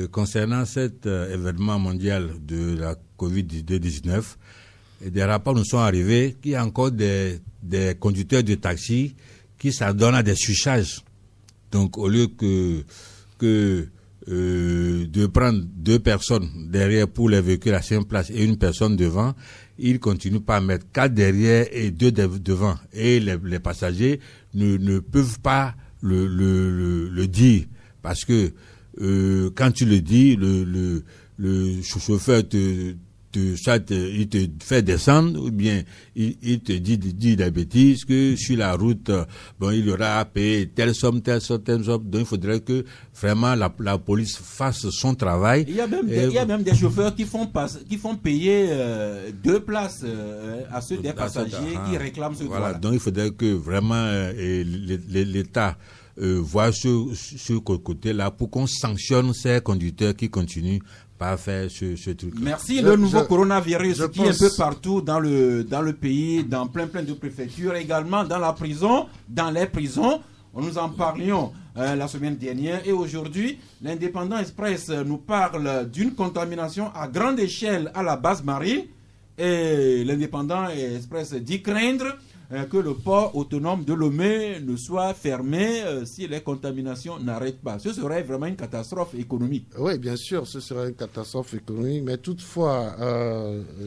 concernant cet événement mondial de la Covid-19, des rapports nous sont arrivés qu'il y a encore des conducteurs de taxi qui s'adonnent à des surcharges. Donc, au lieu de prendre 2 personnes derrière pour les véhicules à 5 places et une personne devant, ils continuent par mettre 4 derrière et 2 devant. Et les passagers ne peuvent pas le dire. Parce que quand tu le dis, le chauffeur te il te fait descendre, ou bien il te dit des bêtises, que sur la route, il y aura à payer telle somme. Donc il faudrait que vraiment la police fasse son travail. Il y a même des chauffeurs qui font payer 2 places à ceux des passagers qui réclament ce droit. Donc il faudrait que vraiment l'État voit ce côté-là pour qu'on sanctionne ces conducteurs qui continuent pas faire ce truc. Merci. Le nouveau coronavirus qui est un peu partout dans le pays, dans plein de préfectures, également dans les prisons. Nous en parlions la semaine dernière et aujourd'hui, l'Indépendant Express nous parle d'une contamination à grande échelle à la base marine et l'Indépendant Express dit craindre que le port autonome de Lomé ne soit fermé si les contaminations n'arrêtent pas. Ce serait vraiment une catastrophe économique. Oui, bien sûr, ce serait une catastrophe économique, mais toutefois,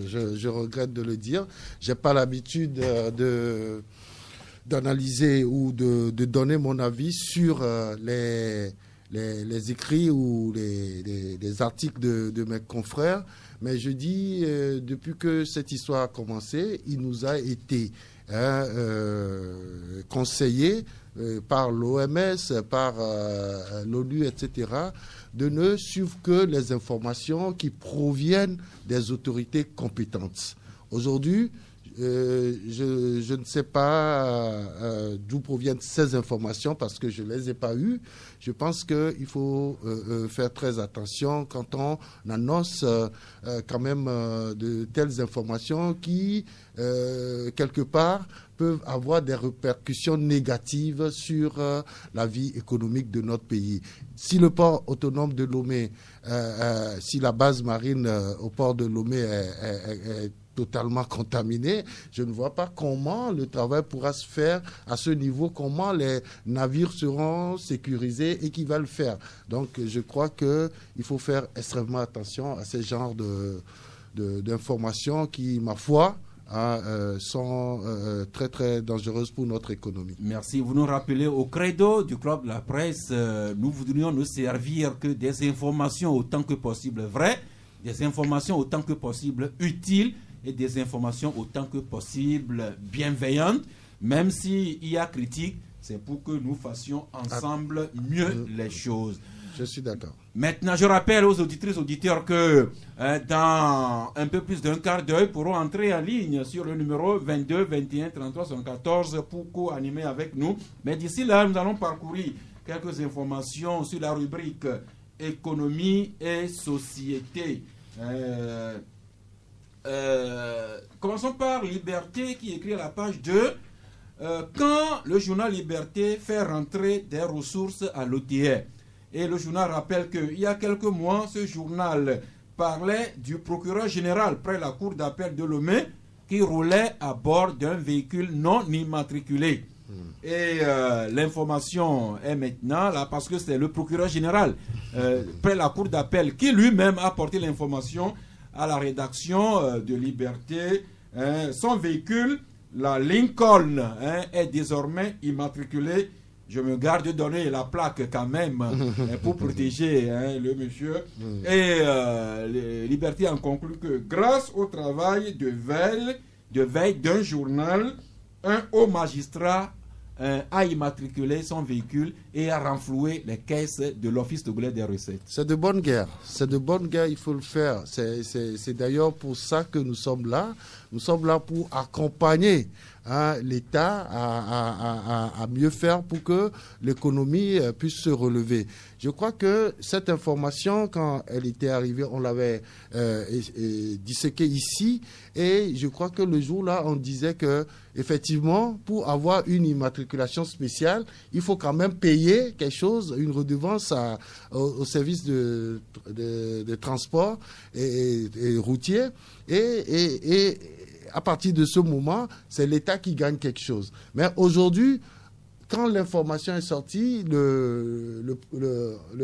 je regrette de le dire, j'ai pas l'habitude d'analyser ou de donner mon avis sur les écrits ou les articles de mes confrères, mais je dis, depuis que cette histoire a commencé, il nous a été conseillé par l'OMS, par l'ONU, etc., de ne suivre que les informations qui proviennent des autorités compétentes. Aujourd'hui, je ne sais pas d'où proviennent ces informations parce que je ne les ai pas eues. Je pense qu'il faut faire très attention quand on annonce quand même de telles informations qui, quelque part, peuvent avoir des répercussions négatives sur la vie économique de notre pays. Si le port autonome de Lomé, si la base marine au port de Lomé est totalement contaminé, je ne vois pas comment le travail pourra se faire à ce niveau, comment les navires seront sécurisés et qui va le faire. Donc je crois qu'il faut faire extrêmement attention à ce genre d'informations qui, ma foi, sont très très dangereuses pour notre économie. Merci. Vous nous rappelez au credo du Club de la Presse, nous voudrions nous servir que des informations autant que possible vraies, des informations autant que possible utiles, et des informations autant que possible bienveillantes, même s'il y a critique, c'est pour que nous fassions ensemble mieux les choses. Je suis d'accord. Maintenant, je rappelle aux auditrices et auditeurs que dans un peu plus d'un quart d'heure, ils pourront entrer en ligne sur le numéro 22 21 33 74 pour co-animer avec nous. Mais d'ici là, nous allons parcourir quelques informations sur la rubrique économie et société. Commençons par Liberté qui écrit à la page 2 quand le journal Liberté fait rentrer des ressources à l'OTR. Et le journal rappelle qu'il y a quelques mois, ce journal parlait du procureur général près la cour d'appel de Lomé qui roulait à bord d'un véhicule non immatriculé. Et l'information est maintenant là parce que c'est le procureur général près la cour d'appel qui lui-même a porté l'information à la rédaction de Liberté. Son véhicule, la Lincoln, est désormais immatriculé. Je me garde de donner la plaque quand même pour protéger le monsieur. Et Liberté en conclut que grâce au travail de veille d'un journal, un haut magistrat a immatriculé son véhicule et a renfloué les caisses de l'Office togolais des recettes. C'est de bonne guerre. C'est de bonne guerre, il faut le faire. C'est d'ailleurs pour ça que nous sommes là. Nous sommes là pour accompagner l'État à mieux faire pour que l'économie puisse se relever. Je crois que cette information, quand elle était arrivée, on l'avait disséquée ici. Et je crois que le jour-là, on disait que effectivement, pour avoir une immatriculation spéciale, il faut quand même payer quelque chose, une redevance au service de transport et routier. Et à partir de ce moment, c'est l'État qui gagne quelque chose. Mais aujourd'hui, quand l'information est sortie, le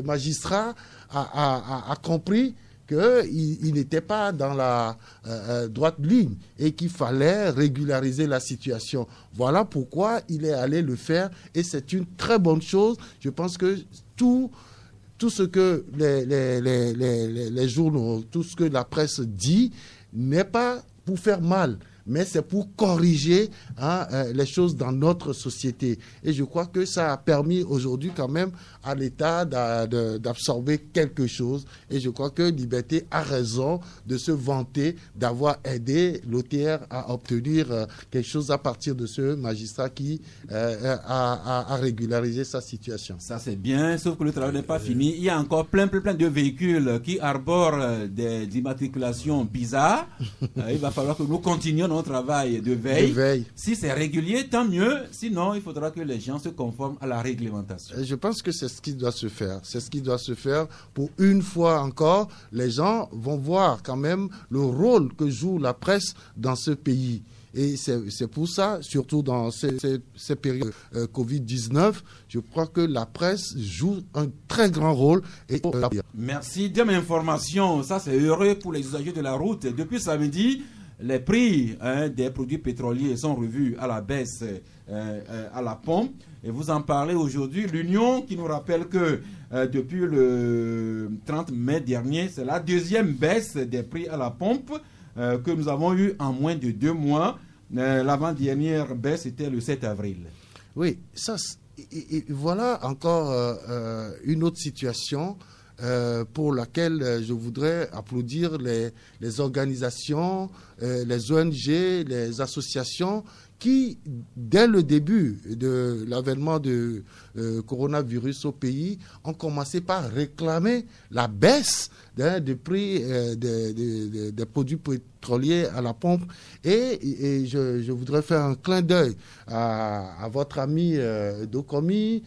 magistrat a compris qu'il n'était pas dans la droite ligne et qu'il fallait régulariser la situation. Voilà pourquoi il est allé le faire et c'est une très bonne chose. Je pense que tout ce que les journaux, tout ce que la presse dit n'est pas pour faire mal, mais c'est pour corriger les choses dans notre société. Et je crois que ça a permis aujourd'hui quand même à l'État d'absorber quelque chose. Et je crois que Liberté a raison de se vanter d'avoir aidé l'OTR à obtenir quelque chose à partir de ce magistrat qui a régularisé sa situation. Ça c'est bien, sauf que le travail n'est pas fini. Il y a encore plein de véhicules qui arborent des immatriculations bizarres. Il va falloir que nous continuions notre travail de veille. Si c'est régulier, tant mieux. Sinon, il faudra que les gens se conforment à la réglementation. Je pense que c'est ce qui doit se faire. C'est ce qui doit se faire pour une fois encore. Les gens vont voir quand même le rôle que joue la presse dans ce pays. Et c'est pour ça, surtout dans ces périodes Covid-19, je crois que la presse joue un très grand rôle. Merci. Deuxième information, ça c'est heureux pour les usagers de la route. Depuis samedi, les prix des produits pétroliers sont revus à la baisse à la pompe. Et vous en parlez aujourd'hui. L'Union qui nous rappelle que depuis le 30 mai dernier, c'est la deuxième baisse des prix à la pompe que nous avons eu en moins de 2 mois. L'avant-dernière baisse était le 7 avril. Oui, et voilà encore une autre situation pour laquelle je voudrais applaudir les organisations, les ONG, les associations qui, dès le début de l'avènement du coronavirus au pays, ont commencé par réclamer la baisse des prix des produits pétroliers à la pompe. Et je voudrais faire un clin d'œil à votre ami Dokomi,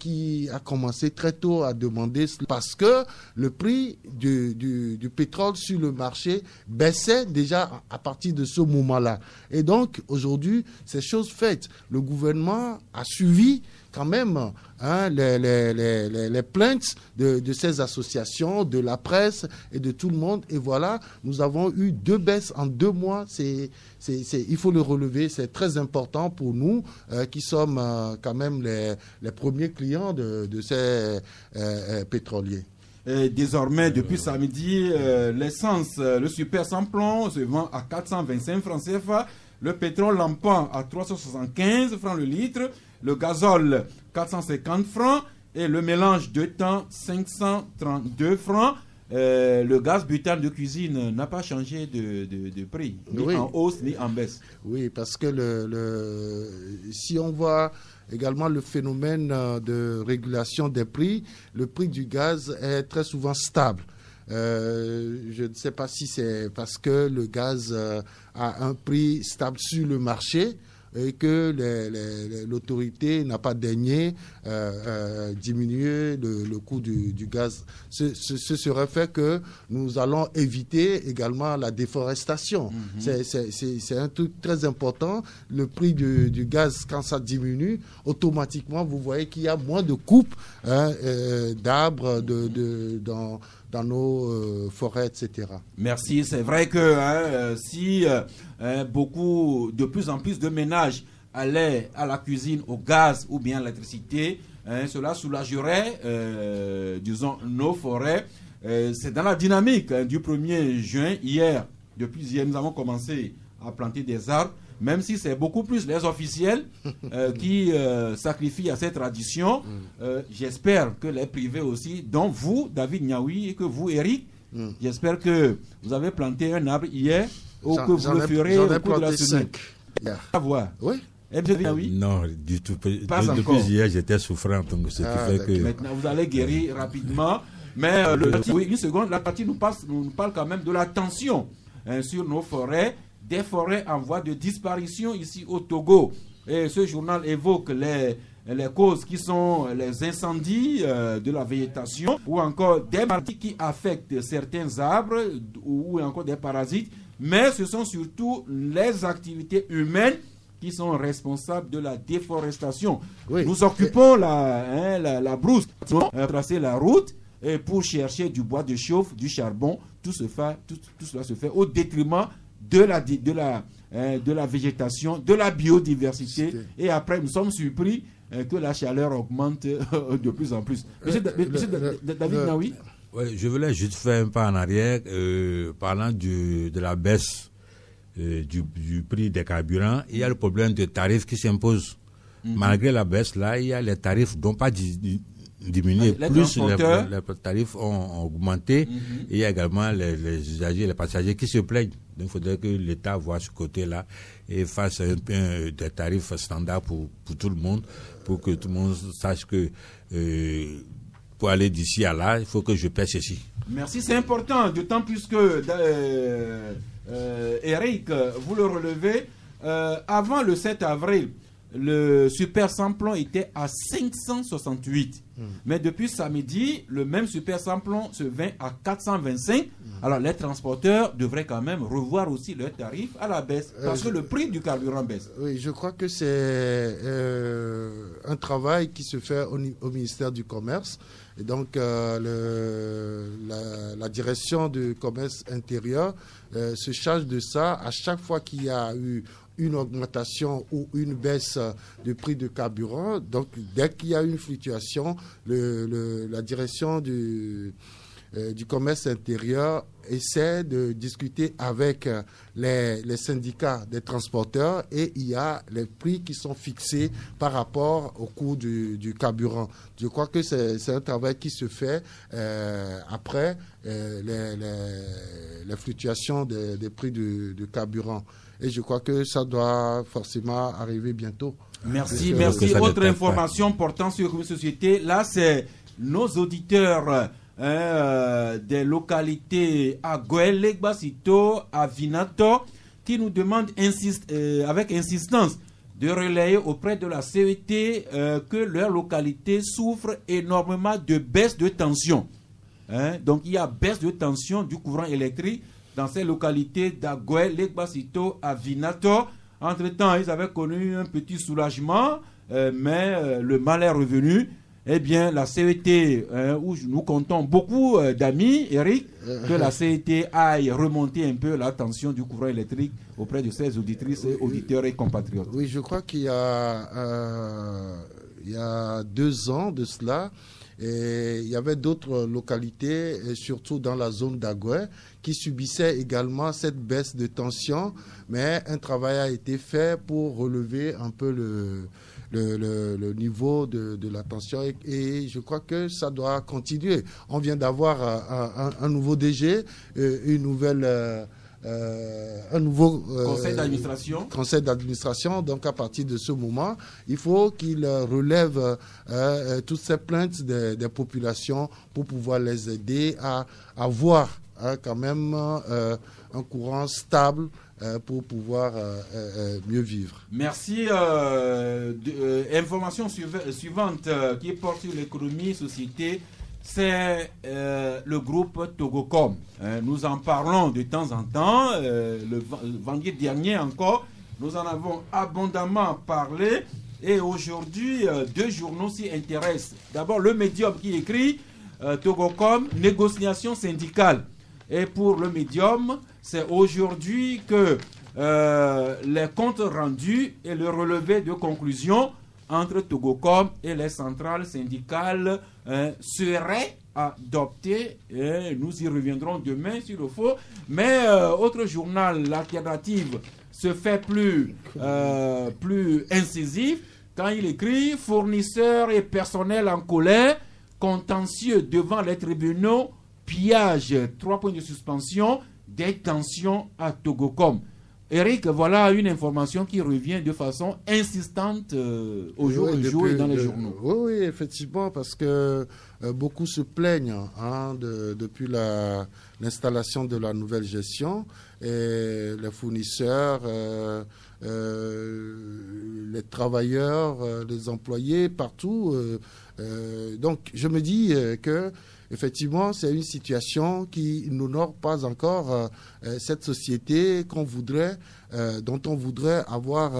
qui a commencé très tôt à demander cela, parce que le prix du pétrole sur le marché baissait déjà à partir de ce moment-là. Et donc, aujourd'hui, c'est chose faite. Le gouvernement a suivi quand même les plaintes de ces associations, de la presse et de tout le monde. Et voilà, nous avons eu 2 baisses en 2 mois. Il faut le relever, c'est très important pour nous qui sommes quand même les premiers clients de ces pétroliers. Et désormais, depuis samedi, l'essence, le super sans plomb se vend à 425 francs CFA, le pétrole lampant à 375 francs le litre, le gazole 450 francs et le mélange de temps 532 francs. Le gaz butane de cuisine n'a pas changé de prix, ni en hausse ni en baisse. Oui, parce que si on voit également le phénomène de régulation des prix, le prix du gaz est très souvent stable. Je ne sais pas si c'est parce que le gaz a un prix stable sur le marché et que l'autorité n'a pas daigné diminuer le coût du gaz. Ce serait fait que nous allons éviter également la déforestation. C'est un truc très important. Le prix du gaz, quand ça diminue, automatiquement, vous voyez qu'il y a moins de coupes d'arbres dans nos forêts, etc. Merci. C'est vrai que si de plus en plus de ménages allaient à la cuisine au gaz ou bien à l'électricité, cela soulagerait, disons, nos forêts. C'est dans la dynamique du 1er juin. Depuis hier, nous avons commencé à planter des arbres, même si c'est beaucoup plus les officiels qui sacrifient à cette tradition. J'espère que les privés aussi, dont vous, David Niaoui, et que vous, Eric, j'espère que vous avez planté un arbre hier ou que vous le ferez au cours de la semaine. À voir. Oui. Non, du tout. Depuis hier, j'étais souffrant, donc ce qui fait que... Maintenant, vous allez guérir rapidement. Mais une seconde, la partie nous parle quand même de la tension sur nos forêts, des forêts en voie de disparition ici au Togo. Et ce journal évoque les causes qui sont les incendies de la végétation ou encore des maladies qui affectent certains arbres ou encore des parasites. Mais ce sont surtout les activités humaines qui sont responsables de la déforestation. Oui. Nous occupons la brousse, tracer la route pour chercher du bois de chauffe, du charbon. Tout cela se fait au détriment de la végétation, de la biodiversité. Et après, nous sommes surpris que la chaleur augmente de plus en plus. Monsieur David Naoui. Ouais, je voulais juste faire un pas en arrière, parlant de la baisse du prix des carburants. Il y a le problème de tarifs qui s'impose. Malgré la baisse, là, il y a les tarifs n'ont pas diminué. Plus les tarifs ont augmenté. Et il y a également les usagers, les passagers qui se plaignent. Donc, il faudrait que l'État voit ce côté-là et fasse des tarifs standards pour tout le monde, pour que tout le monde sache que pour aller d'ici à là, il faut que je paie ceci. Merci, c'est important, d'autant plus que Eric, vous le relevez, avant le 7 avril, le super samplon était à 568. Mais depuis samedi, le même super samplon se vend à 425. Alors les transporteurs devraient quand même revoir aussi leurs tarifs à la baisse, parce que le prix du carburant baisse. Oui, je crois que c'est un travail qui se fait au ministère du Commerce. Et donc, la direction du commerce intérieur se charge de ça à chaque fois qu'il y a eu une augmentation ou une baisse de prix de carburant. Donc, dès qu'il y a une fluctuation, la direction du commerce intérieur essaie de discuter avec les syndicats des transporteurs et il y a les prix qui sont fixés par rapport au coût du carburant. Je crois que c'est un travail qui se fait après les fluctuations des prix du carburant. Et je crois que ça doit forcément arriver bientôt. Merci. Autre information portant sur une société, là c'est nos auditeurs des localités à Goël, Basito, à Vinato, qui nous demandent avec insistance de relayer auprès de la CET que leur localité souffre énormément de baisse de tension. Donc il y a baisse de tension du courant électrique dans ces localités d'Agoël, Legbasito, à Vinato. Entre-temps, ils avaient connu un petit soulagement, mais le mal est revenu. Eh bien, la CET, où nous comptons beaucoup d'amis, Eric, que la CET aille remonter un peu la tension du courant électrique auprès de ses auditrices, auditeurs et compatriotes. Oui, je crois qu'il y a 2 ans de cela, et il y avait d'autres localités, et surtout dans la zone d'Agoël, qui subissaient également cette baisse de tension, mais un travail a été fait pour relever un peu le niveau de la tension et je crois que ça doit continuer. On vient d'avoir un nouveau DG, un nouveau conseil d'administration. Donc à partir de ce moment, il faut qu'il relève toutes ces plaintes des populations pour pouvoir les aider à avoir quand même un courant stable pour pouvoir mieux vivre. Merci. Information suivante qui porte sur l'économie, société, c'est le groupe Togocom. Nous en parlons de temps en temps. Le vendredi dernier encore, nous en avons abondamment parlé. Et aujourd'hui, 2 journaux s'y intéressent. D'abord, le Medium qui écrit Togocom, négociation syndicale. Et pour le Medium, c'est aujourd'hui que les comptes rendus et le relevé de conclusion entre Togocom et les centrales syndicales seraient adoptés. Et nous y reviendrons demain s'il le faut. Mais autre journal, l'Alternative, se fait plus incisif quand il écrit « Fournisseurs et personnel en colère, contentieux devant les tribunaux, pillage, 3 points de suspension, des tensions à Togocom ». Eric, voilà une information qui revient de façon insistante au jour le jour et dans les journaux. Oui, effectivement, parce que beaucoup se plaignent depuis l'installation de la nouvelle gestion. Et les fournisseurs, les travailleurs, les employés, partout. Donc, je me dis que effectivement, c'est une situation qui n'honore pas encore cette société dont on voudrait avoir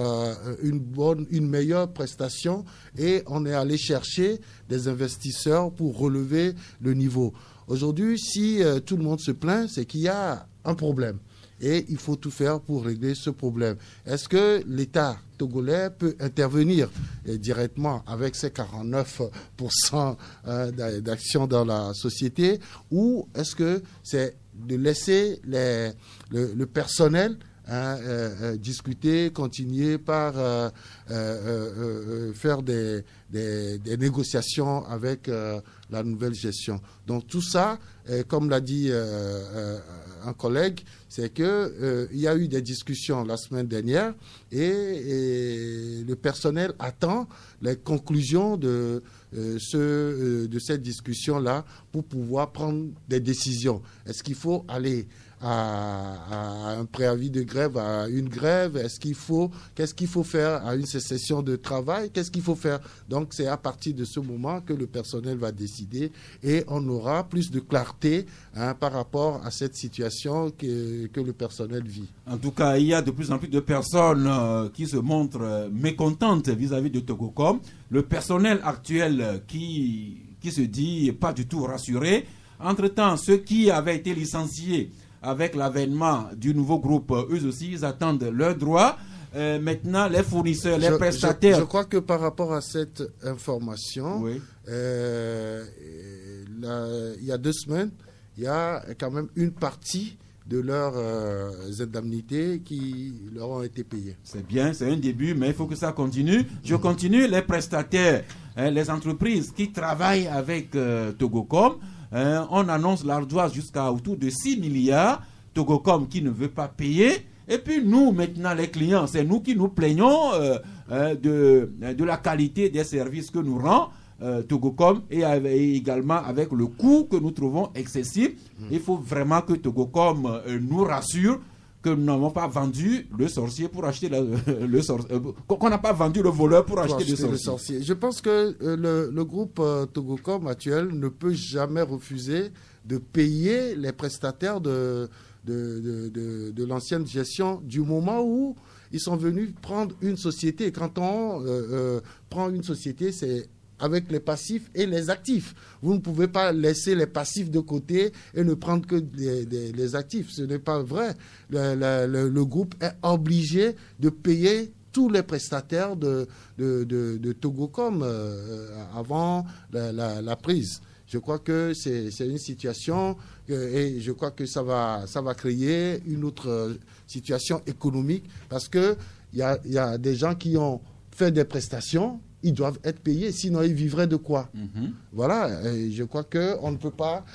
une meilleure prestation, et on est allé chercher des investisseurs pour relever le niveau. Aujourd'hui, si tout le monde se plaint, c'est qu'il y a un problème. et il faut tout faire pour régler ce problème. Est-ce que l'État togolais peut intervenir directement avec ses 49% d'actions dans la société, ou est-ce que c'est de laisser le personnel discuter, continuer par faire des négociations avec la nouvelle gestion. Donc tout ça, comme l'a dit un collègue, c'est que il y a eu des discussions la semaine dernière et le personnel attend les conclusions de cette discussion-là pour pouvoir prendre des décisions. Est-ce qu'il faut aller à un préavis de grève, à une grève? Qu'est-ce qu'il faut faire à une cessation de travail? Qu'est-ce qu'il faut faire? Donc c'est à partir de ce moment que le personnel va décider et on aura plus de clarté par rapport à cette situation que le personnel vit. En tout cas, il y a de plus en plus de personnes qui se montrent mécontentes vis-à-vis de Togocom. Le personnel actuel qui se dit pas du tout rassuré. Entre-temps, ceux qui avaient été licenciés avec l'avènement du nouveau groupe, eux aussi, ils attendent leurs droits. Maintenant, les fournisseurs, les prestataires... Je crois que par rapport à cette information, oui. Il y a 2 semaines, il y a quand même une partie de leurs indemnités qui leur ont été payées. C'est bien, c'est un début, mais il faut que ça continue. Je continue, les prestataires, les entreprises qui travaillent avec Togocom, on annonce l'ardoise jusqu'à autour de 6 milliards. Togocom qui ne veut pas payer. Et puis nous, maintenant, les clients, c'est nous qui nous plaignons de la qualité des services que nous rend Togocom et également avec le coût que nous trouvons excessif. Il faut vraiment que Togocom nous rassure que nous n'avons pas vendu le sorcier pour acheter qu'on n'a pas vendu le voleur pour acheter le sorcier. Je pense que le groupe Togocom actuel ne peut jamais refuser de payer les prestataires de l'ancienne gestion du moment où ils sont venus prendre une société. Quand on prend une société, c'est avec les passifs et les actifs. Vous ne pouvez pas laisser les passifs de côté et ne prendre que les actifs. Ce n'est pas vrai. Le groupe est obligé de payer tous les prestataires de Togocom avant la prise. Je crois que c'est une situation et je crois que ça va créer une autre situation économique parce que il y a des gens qui ont fait des prestations. Ils doivent être payés, sinon ils vivraient de quoi? Voilà, et je crois qu'on ne peut pas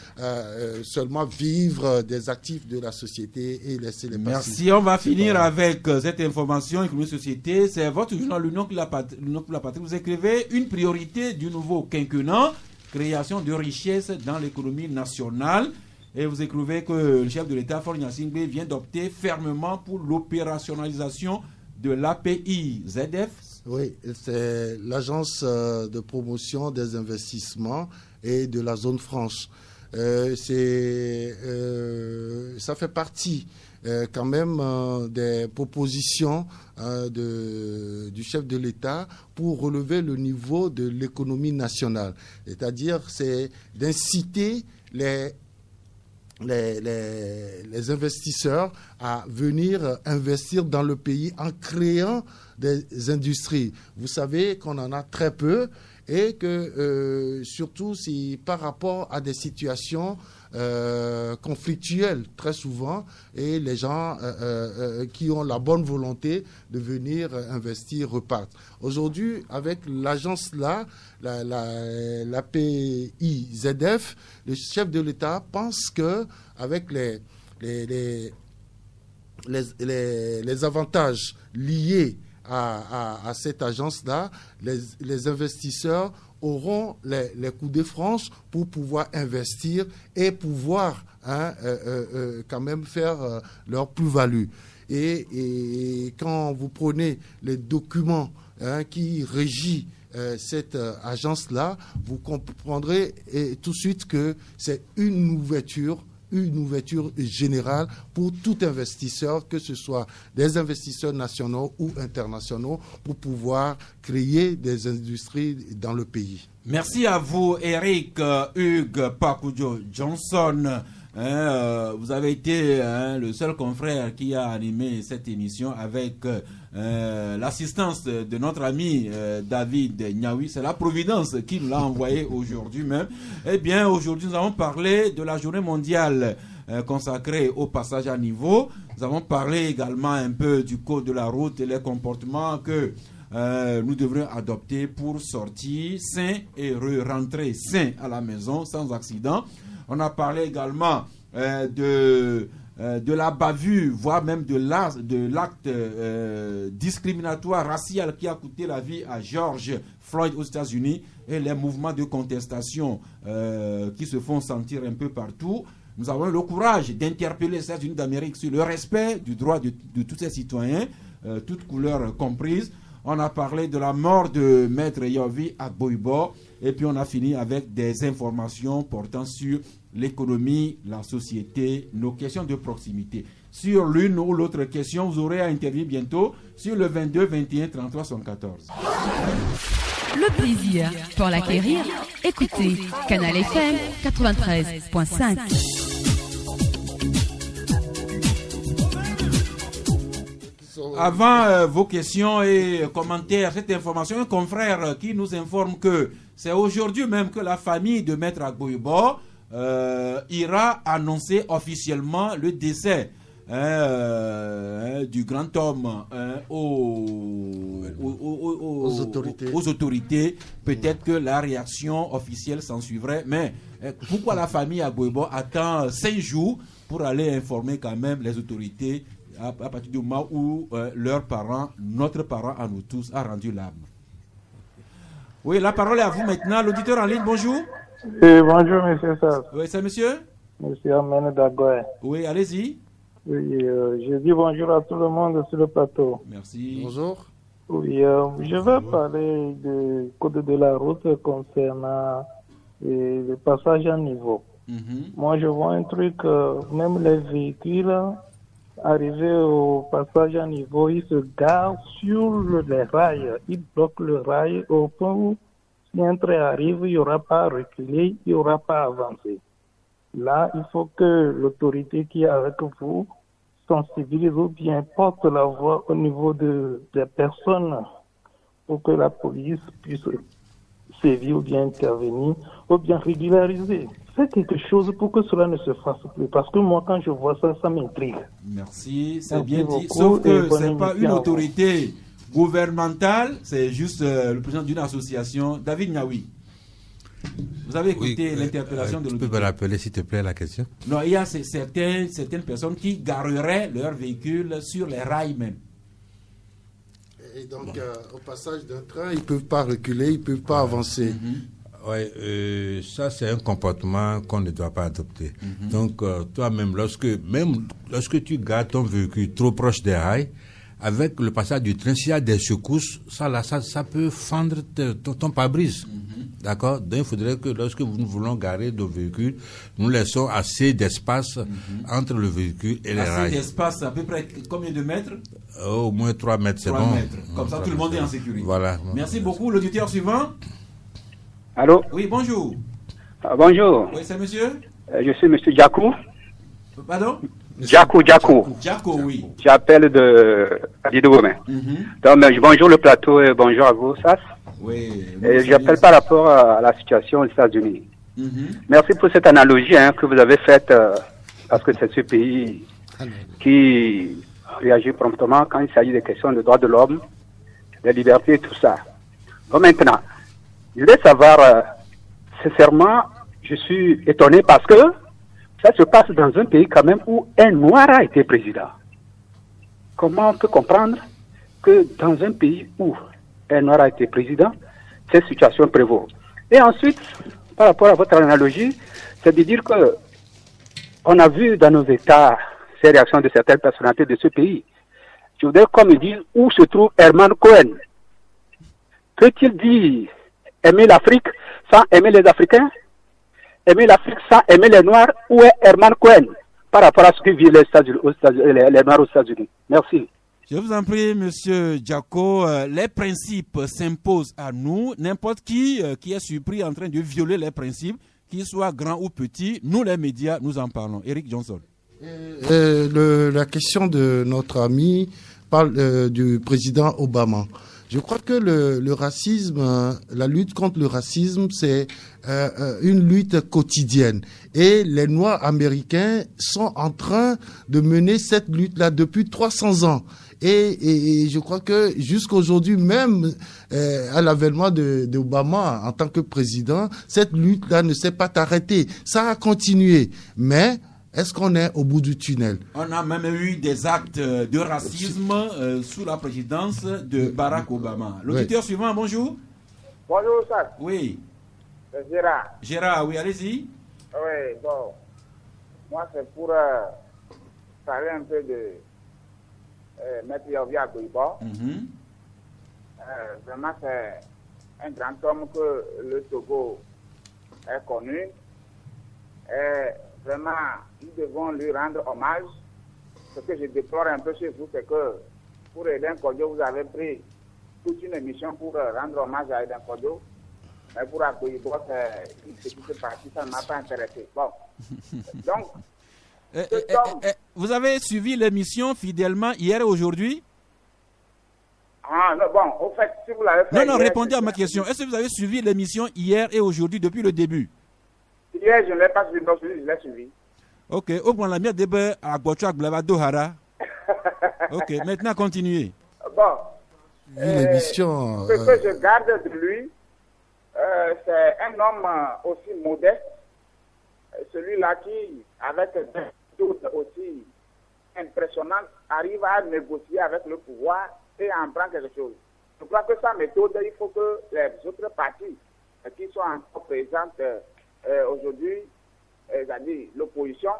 seulement vivre des actifs de la société et laisser les passifs. Merci, on va finir avec cette information économie société. C'est votre journal L'Union pour la Patrie. Vous écrivez une priorité du nouveau quinquennat, création de richesses dans l'économie nationale. Et vous écrivez que le chef de l'État, Faure Gnassingbé, vient d'opter fermement pour l'opérationnalisation de l'API-ZF. Oui, c'est l'agence de promotion des investissements et de la zone franche. Ça fait partie quand même des propositions du chef de l'État pour relever le niveau de l'économie nationale. C'est-à-dire, c'est d'inciter les investisseurs à venir investir dans le pays en créant des industries. Vous savez qu'on en a très peu et que surtout si par rapport à des situations conflictuelles très souvent et les gens qui ont la bonne volonté de venir investir repartent. Aujourd'hui, avec l'agence-là, la PIZF, le chef de l'État pense que avec les avantages liés à cette agence-là, les investisseurs auront les coudées franches pour pouvoir investir et pouvoir quand même faire leur plus-value. Et quand vous prenez les documents qui régissent cette agence-là, vous comprendrez tout de suite que c'est une ouverture générale pour tout investisseur, que ce soit des investisseurs nationaux ou internationaux, pour pouvoir créer des industries dans le pays. Merci à vous, Eric Hugues Pakudjo Johnson, Vous avez été le seul confrère qui a animé cette émission avec l'assistance de notre ami David Niaoui. C'est la Providence qui nous l'a envoyé aujourd'hui même. Eh bien, aujourd'hui, nous avons parlé de la journée mondiale consacrée au passage à niveau. Nous avons parlé également un peu du code de la route et les comportements que nous devrions adopter pour sortir sain et rentrer sain à la maison sans accident. On a parlé également de la bavure, voire même de l'acte discriminatoire racial qui a coûté la vie à George Floyd aux États-Unis et les mouvements de contestation qui se font sentir un peu partout. Nous avons eu le courage d'interpeller les États-Unis d'Amérique sur le respect du droit de tous ses citoyens, toutes couleurs comprises. On a parlé de la mort de Maître Yahyaoui Agbo-Ibor et puis on a fini avec des informations portant sur l'économie, la société, nos questions de proximité. Sur l'une ou l'autre question, vous aurez à intervenir bientôt sur le 22 21 33 74. Le plaisir pour l'acquérir, écoutez Canal FM 93.5. Avant vos questions et commentaires, cette information, un confrère qui nous informe que c'est aujourd'hui même que la famille de Maître Agbo-Ibor ira annoncer officiellement le décès du grand homme aux autorités. Peut-être que la réaction officielle s'en suivrait, mais pourquoi la famille Agbo-Ibor attend 5 jours pour aller informer quand même les autorités à partir du moment où leurs parents, notre parent à nous tous, a rendu l'âme. Oui, la parole est à vous maintenant. L'auditeur en ligne, bonjour. Bonjour, monsieur Sass. Oui, c'est monsieur? Monsieur Amène Dagoé. Oui, allez-y. Oui, je dis bonjour à tout le monde sur le plateau. Merci. Bonjour. Oui, je vais parler du code de la route concernant le passage à niveau. Moi, je vois un truc, même les véhicules arrivés au passage à niveau, ils se garent sur les rails. Ils bloquent le rail au point où si un train arrive, il n'y aura pas à reculer, il n'y aura pas à avancer. Là, il faut que l'autorité qui est avec vous sensibilise ou bien porte la voix au niveau des personnes pour que la police puisse sévir ou bien intervenir ou bien régulariser. Faites quelque chose pour que cela ne se fasse plus. Parce que moi, quand je vois ça, ça m'intrigue. Merci, c'est bien dit. Sauf que ce n'est pas une autorité gouvernementale, c'est juste le président d'une association. David Niaoui. Vous avez écouté l'interpellation de l'auditeur. Tu peux me rappeler, s'il te plaît, la question? Non, il y a certaines personnes qui gareraient leur véhicule sur les rails même. Et donc, au passage d'un train, ils ne peuvent pas reculer, ils ne peuvent pas avancer. Oui, ça c'est un comportement qu'on ne doit pas adopter. Donc, toi-même, lorsque tu gardes ton véhicule trop proche des rails, avec le passage du train, s'il y a des secousses, ça peut fendre ton pare-brise. D'accord? Donc, il faudrait que lorsque nous voulons garer nos véhicules, nous laissons assez d'espace entre le véhicule et les rails. Assez d'espace, à peu près combien de mètres? Au moins 3 mètres, c'est 3 bon. mètres. Comme ça, tout le monde est en sécurité. Voilà. Merci beaucoup. L'auditeur suivant. Allô? Oui, bonjour. Bonjour. Oui, c'est monsieur? Je suis monsieur Djakou. Pardon? Djakou. Djakou, oui. J'appelle de Didouomé. Donc, bonjour le plateau et bonjour à vous, Sass. Oui. Et j'appelle par rapport à la situation aux États-Unis. Merci pour cette analogie que vous avez faite, parce que c'est ce pays qui réagit promptement quand il s'agit des questions de droits de l'homme, de liberté et tout ça. Bon, maintenant, je voulais savoir, sincèrement, je suis étonné parce que ça se passe dans un pays quand même où un noir a été président. Comment on peut comprendre que dans un pays où un noir a été président, cette situation prévaut? Et ensuite, par rapport à votre analogie, c'est de dire que on a vu dans nos États ces réactions de certaines personnalités de ce pays. Je voudrais qu'on me dise où se trouve Herman Cohen. Peut-il dire aimer l'Afrique sans aimer les Africains? Aimer l'Afrique sans aimer les Noirs? Où est Herman Cohen par rapport à ce que vivent les Noirs aux États-Unis? Merci. Je vous en prie, monsieur Djako, les principes s'imposent à nous. N'importe qui est surpris en train de violer les principes, qu'il soit grand ou petit, nous les médias, nous en parlons. Eric Johnson. La question de notre ami parle du président Obama. Je crois que le racisme, la lutte contre le racisme, c'est une lutte quotidienne. Et les Noirs américains sont en train de mener cette lutte-là depuis 300 ans. Et je crois que jusqu'aujourd'hui, même à l'avènement d'Obama en tant que président, cette lutte-là ne s'est pas arrêtée. Ça a continué. Mais est-ce qu'on est au bout du tunnel? On a même eu des actes de racisme sous la présidence de Barack Obama. L'auditeur suivant, bonjour. Bonjour, ça. Oui. C'est Gérard. Gérard, oui, allez-y. Oui, bon. Moi, c'est pour parler un peu de Maître Yovia Agbouiba. Vraiment, c'est un grand homme que le Togo est connu. Et vraiment, nous devons lui rendre hommage. Ce que je déplore un peu chez vous, c'est que pour Eden Kodjo, vous avez pris toute une émission pour rendre hommage à Eden Kodjo. Mais pour Agbouiba, ce qui s'est passé, ça ne m'a pas intéressé. Bon. Donc, vous avez suivi l'émission fidèlement hier et aujourd'hui? Ah, non, bon, au fait, si vous l'avez fait... Non, répondez à ma question. Est-ce que vous avez suivi l'émission hier et aujourd'hui depuis le début? Hier, je ne l'ai pas suivi, non, je l'ai suivi. Ok, au point la mienne débat à Gouachouak Blava Dohara. Ok, maintenant continuez. Bon. L'émission... Ce que je garde de lui, c'est un homme aussi modeste, celui-là qui, avec des doutes aussi impressionnantes, arrive à négocier avec le pouvoir et à en prendre quelque chose. Je crois que sa méthode, il faut que les autres partis qui sont encore présentes aujourd'hui, c'est-à-dire l'opposition,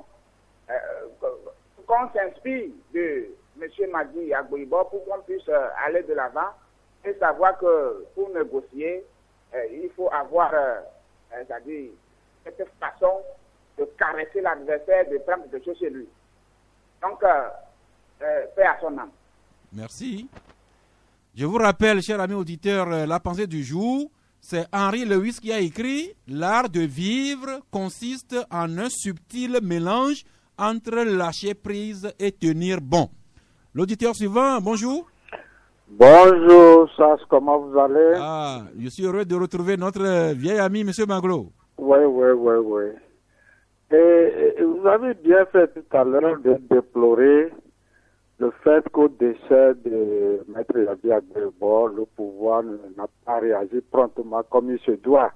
qu'on s'inspire de M. Madi Agbouiba pour qu'on puisse aller de l'avant et savoir que pour négocier, il faut avoir, c'est-à-dire cette façon de caresser l'adversaire, de prendre quelque chose chez lui. Donc, paix à son âme. Merci. Je vous rappelle, chers amis auditeurs, la pensée du jour, c'est Henri Lewis qui a écrit « L'art de vivre consiste en un subtil mélange entre lâcher prise et tenir bon ». L'auditeur suivant, bonjour. Bonjour, Sas, comment vous allez? Ah, je suis heureux de retrouver notre vieil ami, M. Maglo. Oui. Et vous avez bien fait tout à l'heure de déplorer le fait qu'au décès de Maître Yovia Agbouiba, le pouvoir n'a pas réagi promptement comme il se doit.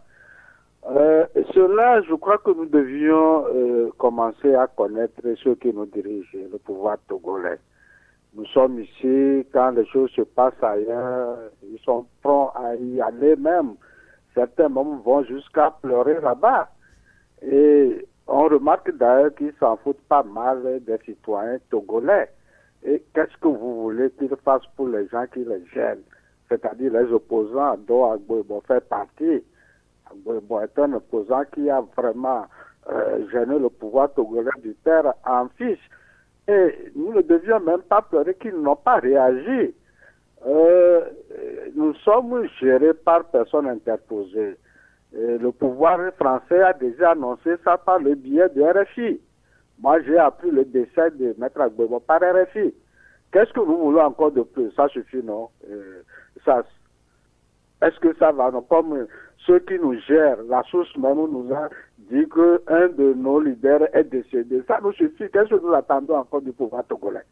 Cela, je crois que nous devions commencer à connaître ceux qui nous dirigent, le pouvoir togolais. Nous sommes ici, quand les choses se passent ailleurs, ils sont prompts à y aller même. Certains même vont jusqu'à pleurer là-bas. Et on remarque d'ailleurs qu'ils s'en foutent pas mal des citoyens togolais. Et qu'est-ce que vous voulez qu'ils fassent pour les gens qui les gênent? C'est-à-dire les opposants dont Agbouiba fait partie. Agbouiba est un opposant qui a vraiment gêné le pouvoir togolais du père en fils. Et nous ne devions même pas pleurer qu'ils n'ont pas réagi. Nous sommes gérés par personnes interposées. Et le pouvoir français a déjà annoncé ça par le biais de RFI. Moi, j'ai appris le décès de Maître Agbouiba par RFI. Qu'est-ce que nous voulons encore de plus? Ça suffit, non? Est-ce que ça va? Non? Comme ceux qui nous gèrent, la source même nous a dit qu'un de nos leaders est décédé. Ça nous suffit. Qu'est-ce que nous attendons encore du pouvoir togolais?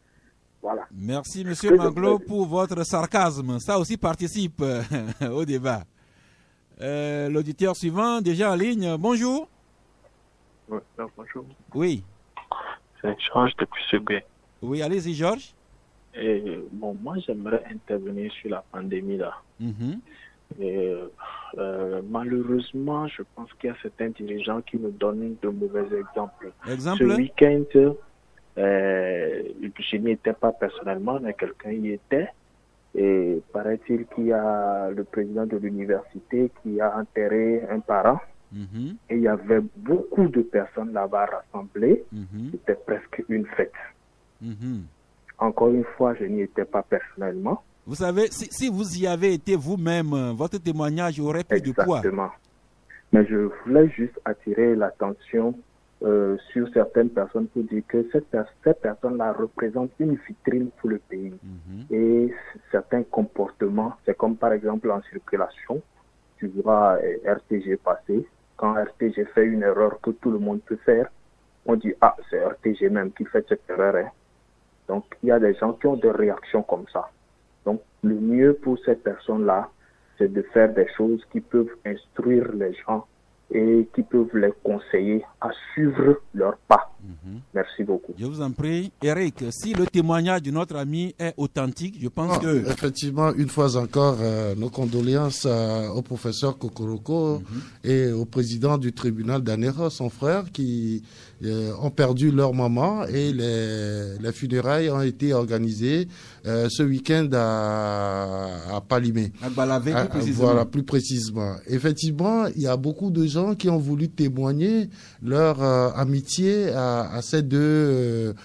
Voilà. Merci, M. Maglo, pour votre sarcasme. Ça aussi participe au débat. L'auditeur suivant, déjà en ligne. Bonjour. Oui, bonjour. Oui. C'est Georges depuis Seguin. Oui, allez-y, Georges. Bon, moi, j'aimerais intervenir sur la pandémie, là. Malheureusement, je pense qu'il y a certains dirigeants qui nous donnent de mauvais exemples. Ce week-end, je n'y étais pas personnellement, mais quelqu'un y était. Et paraît-il qu'il y a le président de l'université qui a enterré un parent. Et il y avait beaucoup de personnes là-bas rassemblées. C'était presque une fête. Encore une fois, je n'y étais pas personnellement. Vous savez, si vous y avez été vous-même, votre témoignage aurait plus de poids. Exactement. Mais je voulais juste attirer l'attention sur certaines personnes pour dire que ces personnes-là représentent une vitrine pour le pays. Et certains comportements, c'est comme par exemple en circulation, tu vois RTG passer. Quand RTG fait une erreur que tout le monde peut faire, on dit « Ah, c'est RTG même qui fait cette erreur. » Donc, il y a des gens qui ont des réactions comme ça. Donc, le mieux pour ces personnes-là, c'est de faire des choses qui peuvent instruire les gens et qui peuvent les conseiller à suivre leurs pas. Merci beaucoup. Je vous en prie. Eric, si le témoignage de notre ami est authentique, je pense que... Effectivement, une fois encore, nos condoléances au professeur Kokoroko et au président du tribunal d'Anera, son frère, qui ont perdu leur maman, et les funérailles ont été organisées ce week-end à Palimé. À Balavé, plus précisément. Voilà, plus précisément. Effectivement, il y a beaucoup de gens qui ont voulu témoigner leur amitié à ces deux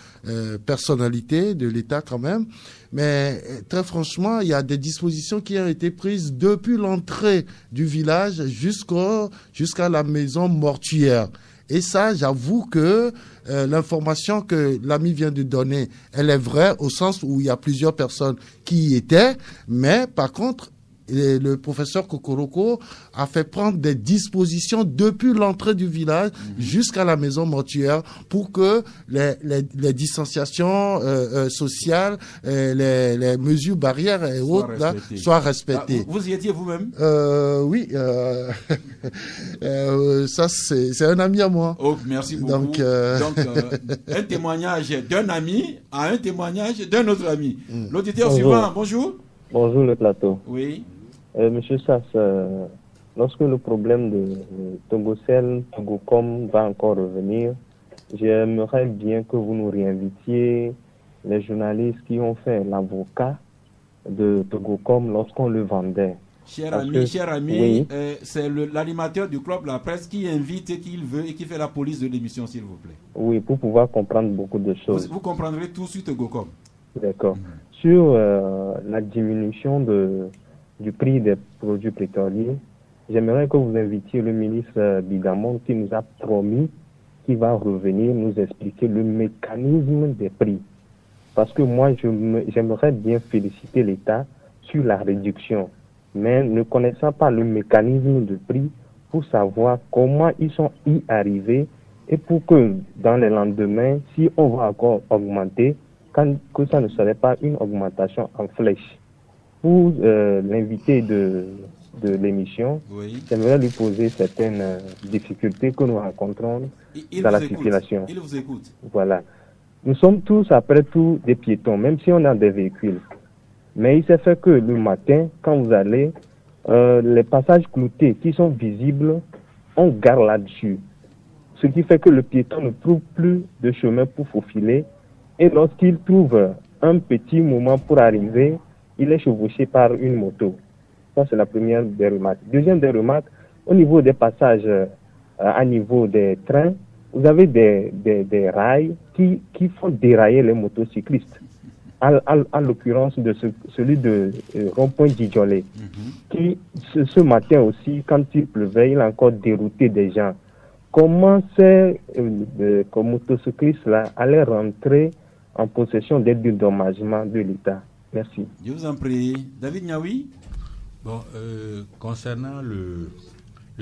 personnalités de l'État quand même. Mais très franchement, il y a des dispositions qui ont été prises depuis l'entrée du village jusqu'à la maison mortuaire. Et ça, j'avoue que l'information que l'ami vient de donner, elle est vraie au sens où il y a plusieurs personnes qui y étaient. Mais par contre, le professeur Kokoroko a fait prendre des dispositions depuis l'entrée du village jusqu'à la maison mortuaire pour que les distanciations sociales, les mesures barrières et autres là, soient respectées. Vous y étiez vous-même? Oui. Ça, c'est un ami à moi. Oh, merci beaucoup. Donc, un témoignage d'un ami à un témoignage d'un autre ami. L'auditeur suivant, bonjour. Bonjour le plateau. Oui. Monsieur Sass, lorsque le problème de Togocel, Togocom va encore revenir, j'aimerais bien que vous nous réinvitiez les journalistes qui ont fait l'avocat de Togocom lorsqu'on le vendait. Cher ami, oui. C'est l'animateur du club La Presse qui invite et qui veut et qui fait la police de l'émission, s'il vous plaît. Oui, pour pouvoir comprendre beaucoup de choses. Vous comprendrez tout sur Togocom. D'accord. Sur la diminution du prix des produits pétroliers, j'aimerais que vous invitiez le ministre Bigamon qui nous a promis qu'il va revenir nous expliquer le mécanisme des prix. Parce que moi, j'aimerais bien féliciter l'État sur la réduction, mais ne connaissant pas le mécanisme de prix pour savoir comment ils sont y arrivés et pour que dans les lendemains, si on va encore augmenter, que ça ne serait pas une augmentation en flèche. Pour l'invité de l'émission, j'aimerais lui poser certaines difficultés que nous rencontrons dans la circulation. Il vous écoute. Voilà. Nous sommes tous, après tout, des piétons, même si on a des véhicules. Mais il s'est fait que le matin, quand vous allez, les passages cloutés qui sont visibles, on gare là-dessus. Ce qui fait que le piéton ne trouve plus de chemin pour faufiler. Et lorsqu'il trouve un petit moment pour arriver, il est chevauché par une moto. Ça, c'est la première des remarques. Deuxième des remarques, au niveau des passages à niveau des trains, vous avez des rails qui font dérailler les motocyclistes. À l'occurrence de celui de rond-point Djidjolé, qui, ce matin aussi, quand il pleuvait, il a encore dérouté des gens. Comment ces motocyclistes-là allaient rentrer en possession d'aide d'endommagement de l'État? Merci. Je vous en prie. David Niaoui. Bon, concernant le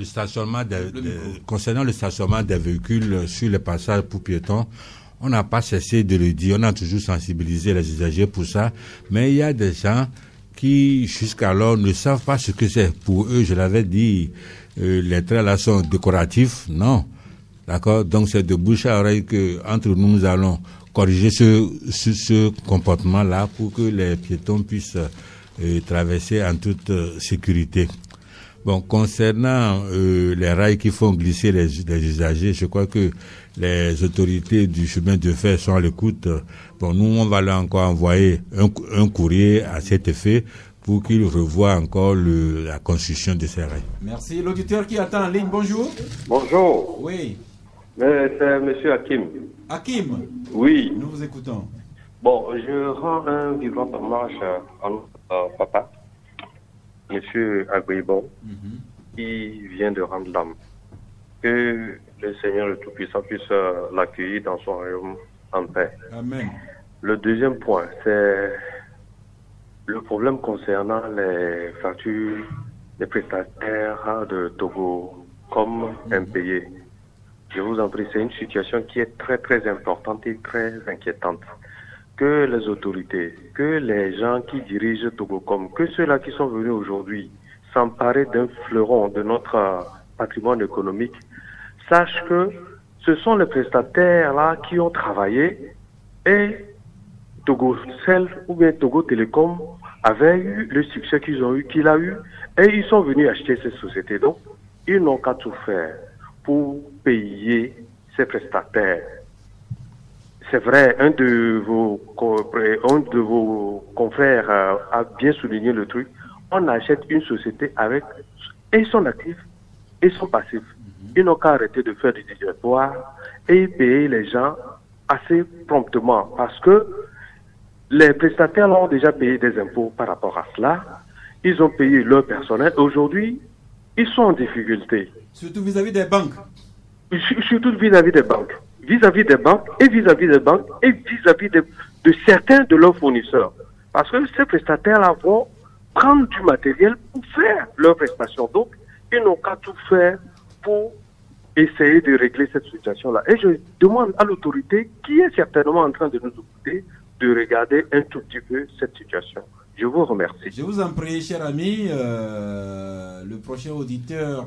stationnement des véhicules sur les passages pour piétons, on n'a pas cessé de le dire, on a toujours sensibilisé les usagers pour ça, mais il y a des gens qui jusqu'alors ne savent pas ce que c'est. Pour eux, je l'avais dit, les traits là sont décoratifs, non. D'accord? Donc c'est de bouche à oreille que entre nous allons corriger ce comportement-là pour que les piétons puissent traverser en toute sécurité. Bon, concernant les rails qui font glisser les usagers, je crois que les autorités du chemin de fer sont à l'écoute. Bon, nous, on va leur encore envoyer un courrier à cet effet pour qu'ils revoient encore la construction de ces rails. Merci. L'auditeur qui attend en ligne, bonjour. Bonjour. Oui. C'est M. Hakim. Hakim. Oui. Nous vous écoutons. Bon, je rends un vivant hommage à notre papa, M. Agouibon, qui vient de rendre l'âme. Que le Seigneur le Tout-Puissant puisse l'accueillir dans son royaume en paix. Amen. Le deuxième point, c'est le problème concernant les factures des prestataires de Togo comme impayés. Je vous en prie, c'est une situation qui est très très importante et très inquiétante. Que les autorités, que les gens qui dirigent Togocom, que ceux-là qui sont venus aujourd'hui s'emparer d'un fleuron de notre patrimoine économique, sachent que ce sont les prestataires là qui ont travaillé et Togocel ou bien Togo Télécom avait eu le succès qu'il a eu et ils sont venus acheter ces sociétés. Donc, ils n'ont qu'à tout faire pour payer ces prestataires. C'est vrai, un de vos confrères a bien souligné le truc. On achète une société avec et son actif et son passif. Ils n'ont qu'à arrêter de faire du dilatoire et payer les gens assez promptement parce que les prestataires ont déjà payé des impôts par rapport à cela. Ils ont payé leur personnel. Aujourd'hui, ils sont en difficulté. Surtout vis-à-vis des banques. Surtout vis-à-vis des banques. Vis-à-vis des banques et vis-à-vis des banques et vis-à-vis de certains de leurs fournisseurs. Parce que ces prestataires-là vont prendre du matériel pour faire leurs prestations. Donc, ils n'ont qu'à tout faire pour essayer de régler cette situation-là. Et je demande à l'autorité, qui est certainement en train de nous écouter, de regarder un tout petit peu cette situation. Je vous remercie. Je vous en prie, cher ami, le prochain auditeur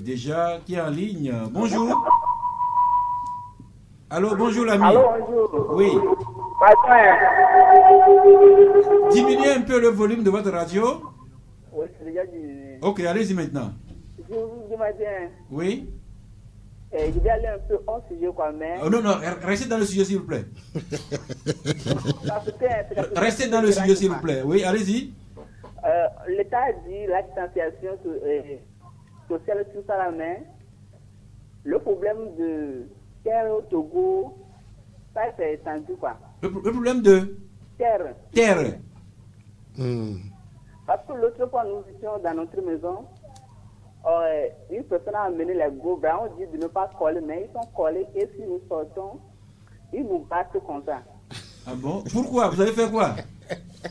déjà qui est en ligne. Bonjour. Allô, bonjour l'ami. Allô, bonjour. Oui. Diminuez un peu le volume de votre radio. Oui, c'est déjà du... Ok, allez-y maintenant. Je vous demande bien. Oui. Je vais aller un peu hors sujet quoi, mais... Oh, non, restez dans le sujet s'il vous plaît. Restez dans le sujet s'il vous plaît. Oui, allez-y. L'État a dit la distanciation sociale, tout ça là, mais le problème de terre au Togo, ça c'est étendu quoi. Le problème de terre. Terre. Parce que l'autre fois nous étions dans notre maison, une personne a amené les gobes, on dit de ne pas coller, mais ils sont collés et si nous sortons, ils nous battent comme ça. Ah bon? Pourquoi? Vous avez fait quoi?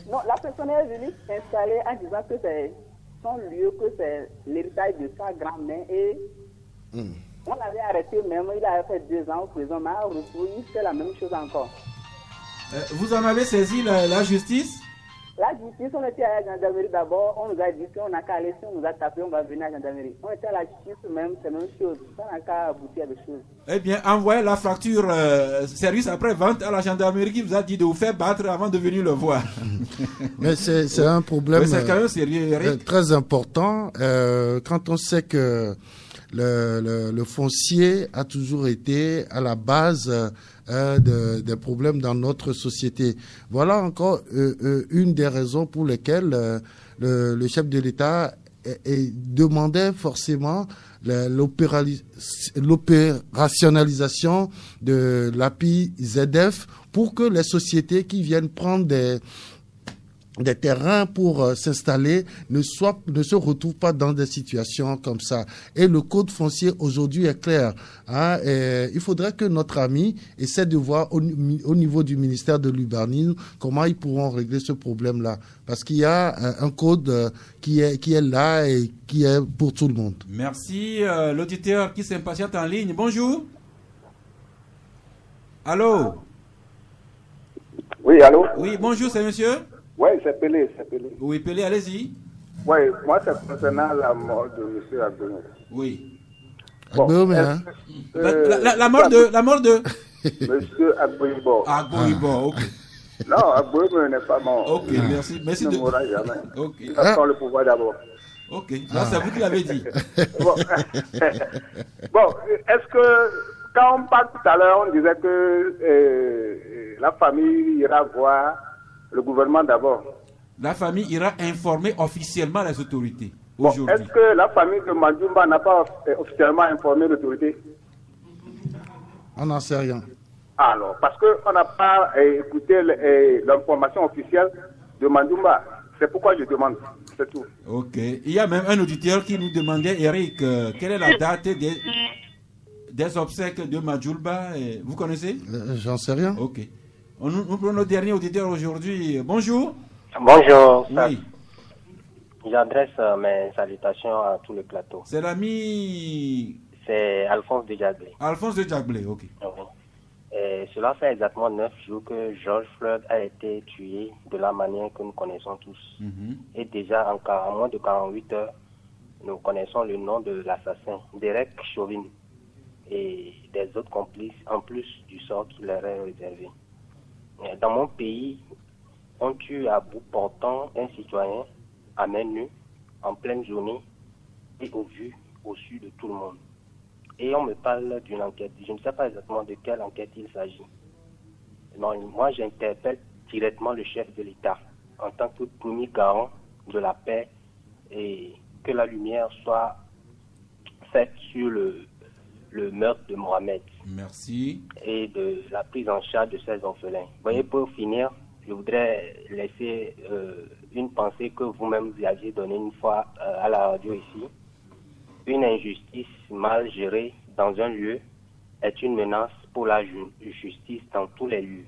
Non, la personne est venue s'installer en disant que c'est son lieu, que c'est l'héritage de sa grand-mère et on l'avait arrêté même, il avait fait 2 ans en prison, mais à retour, il fait la même chose encore. Vous en avez saisi la justice? La justice, on était à la gendarmerie d'abord, on nous a dit qu'on n'a qu'à aller, si on nous a tapé, on va venir à la gendarmerie. On était à la justice même, c'est la même chose, ça n'a qu'à aboutir à des choses. Eh bien, envoyez la facture service après-vente à la gendarmerie qui vous a dit de vous faire battre avant de venir le voir. Mais c'est un problème quand même sérieux, très important quand on sait que le foncier a toujours été à la base des problèmes dans notre société. Voilà encore une des raisons pour lesquelles le chef de l'État demandait forcément l'opérationnalisation de l'API ZF pour que les sociétés qui viennent prendre des terrains pour s'installer ne se retrouvent pas dans des situations comme ça. Et le code foncier aujourd'hui est clair. Et il faudrait que notre ami essaie de voir au niveau du ministère de l'Urbanisme comment ils pourront régler ce problème-là. Parce qu'il y a un code qui est là et qui est pour tout le monde. Merci. L'auditeur qui s'impatiente en ligne. Bonjour. Allô? Oui, allô? Oui, bonjour, c'est monsieur? Oui, c'est Pelé. Oui, Pelé, allez-y. Oui, moi, c'est concernant la mort de M. Agboume. Oui. Agboume, hein? La mort de M. Agboume. Agboume, ok. Non, Agboume n'est pas mort. Ok, merci. Merci il ne de... mourra jamais. Ok. Il va prendre le pouvoir d'abord. Ok, c'est vous qui l'avez dit. Bon, est-ce que, quand on parle tout à l'heure, on disait que la famille ira voir le gouvernement d'abord. La famille ira informer officiellement les autorités aujourd'hui. Est-ce que la famille de Mandjoumba n'a pas officiellement informé l'autorité? On n'en sait rien. Alors, parce qu'on n'a pas écouté l'information officielle de Mandjoumba. C'est pourquoi je demande, c'est tout. Ok. Il y a même un auditeur qui nous demandait, Eric, quelle est la date des obsèques de Majulba? Vous connaissez? J'en sais rien. Ok. Nous prenons notre dernier auditeur aujourd'hui. Bonjour. Bonjour. Oui. J'adresse mes salutations à tout le plateau. C'est l'ami... C'est Alphonse de Diaglé. Alphonse de Diaglé, ok. Oui. Et cela fait exactement 9 jours que George Floyd a été tué de la manière que nous connaissons tous. Et déjà en moins de 48 heures, nous connaissons le nom de l'assassin, Derek Chauvin, et des autres complices, en plus du sort qui leur est réservé. Dans mon pays, on tue à bout portant un citoyen à main nue, en pleine journée, et au su de tout le monde. Et on me parle d'une enquête. Je ne sais pas exactement de quelle enquête il s'agit. Non, moi, j'interpelle directement le chef de l'État en tant que premier garant de la paix et que la lumière soit faite sur le meurtre de Mohamed. Merci. Et de la prise en charge de ces orphelins. Vous voyez, pour finir, je voudrais laisser une pensée que vous-même vous aviez donnée une fois à la radio ici. Une injustice mal gérée dans un lieu est une menace pour la justice dans tous les lieux.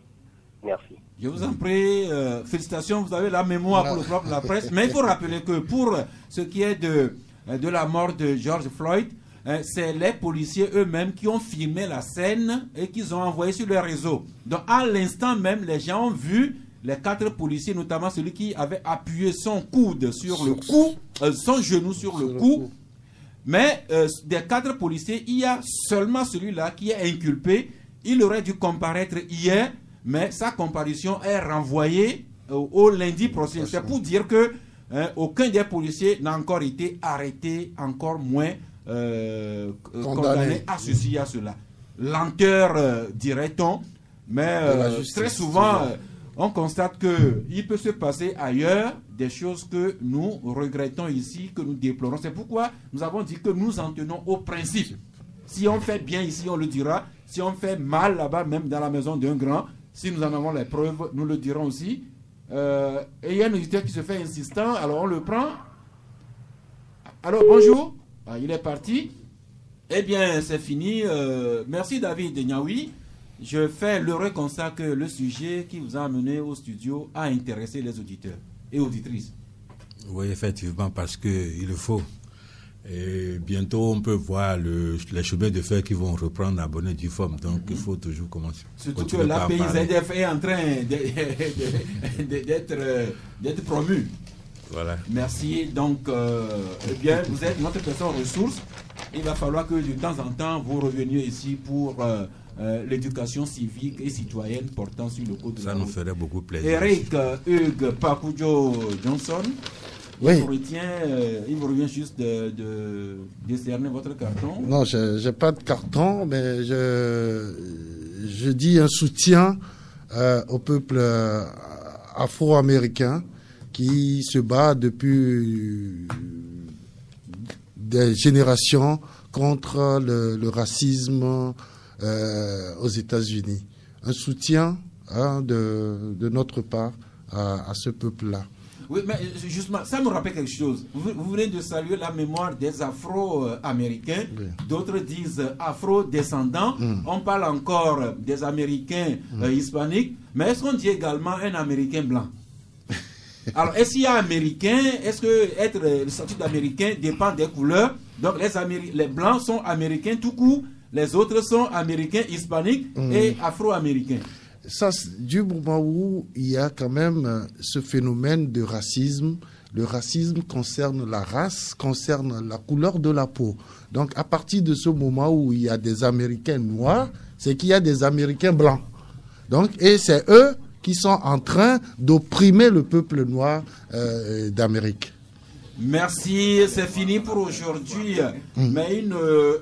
Merci. Je vous en prie, félicitations, vous avez la mémoire pour le propre de la presse, mais il faut rappeler que pour ce qui est de la mort de George Floyd, c'est les policiers eux-mêmes qui ont filmé la scène et qu'ils ont envoyé sur les réseaux. Donc à l'instant même, les gens ont vu les 4 policiers, notamment celui qui avait appuyé son coude sur le cou, son genou sur le cou. Mais des 4 policiers, il y a seulement celui-là qui est inculpé. Il aurait dû comparaître hier, mais sa comparution est renvoyée au lundi prochain. C'est pour dire que aucun des policiers n'a encore été arrêté, encore moins condamné à ceci, à cela. Lenteur, dirait-on, mais très souvent, on constate qu'il peut se passer ailleurs des choses que nous regrettons ici, que nous déplorons. C'est pourquoi nous avons dit que nous en tenons au principe. Si on fait bien ici, on le dira. Si on fait mal là-bas, même dans la maison d'un grand, si nous en avons les preuves, nous le dirons aussi. Et il y a un auditeur qui se fait insistant, alors on le prend. Alors bonjour, il est parti. Eh bien, c'est fini. Merci David Niaoui. Je fais l'heureux constat que le sujet qui vous a amené au studio a intéressé les auditeurs et auditrices. Oui, effectivement, parce qu'il le faut. Et bientôt, on peut voir les chemins de fer qui vont reprendre la bonne et due forme. Donc, il faut toujours commencer. Surtout que la PIZF est en train d'être promue. Voilà. Merci. Donc, eh bien, vous êtes notre personne ressource. Il va falloir que de temps en temps, vous reveniez ici pour l'éducation civique et citoyenne portant sur le code de la route. Ça nous ferait beaucoup plaisir. Eric Hugues Pakujo Johnson, oui. Il vous revient juste de décerner votre carton. Non, je n'ai pas de carton, mais je dis un soutien au peuple afro-américain qui se bat depuis des générations contre le racisme aux États-Unis. Un soutien de notre part à ce peuple-là. Oui, mais justement, ça me rappelle quelque chose. Vous venez de saluer la mémoire des Afro-Américains. Oui. D'autres disent Afro-descendants. On parle encore des Américains hispaniques. Mais est-ce qu'on dit également un Américain blanc? Alors, est-ce qu'il y a Américain? Est-ce que être le statut d'Américain dépend des couleurs? Donc, les Blancs sont Américains tout court. Les autres sont Américains hispaniques et Afro-Américains. Ça, du moment où il y a quand même ce phénomène de racisme, le racisme concerne la race, concerne la couleur de la peau. Donc, à partir de ce moment où il y a des Américains noirs, c'est qu'il y a des Américains blancs. Donc, et c'est eux qui sont en train d'opprimer le peuple noir d'Amérique. Merci, c'est fini pour aujourd'hui. Mais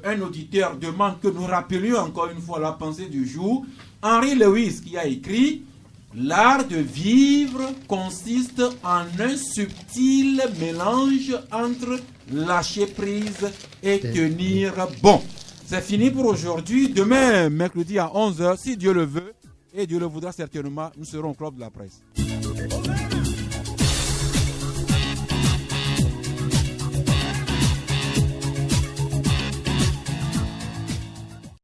un auditeur demande que nous rappelions encore une fois la pensée du jour. Henry Lewis qui a écrit « L'art de vivre consiste en un subtil mélange entre lâcher prise et tenir bon. » C'est fini pour aujourd'hui. Demain, mercredi à 11h, si Dieu le veut, et Dieu le voudra certainement, nous serons au Club de la Presse.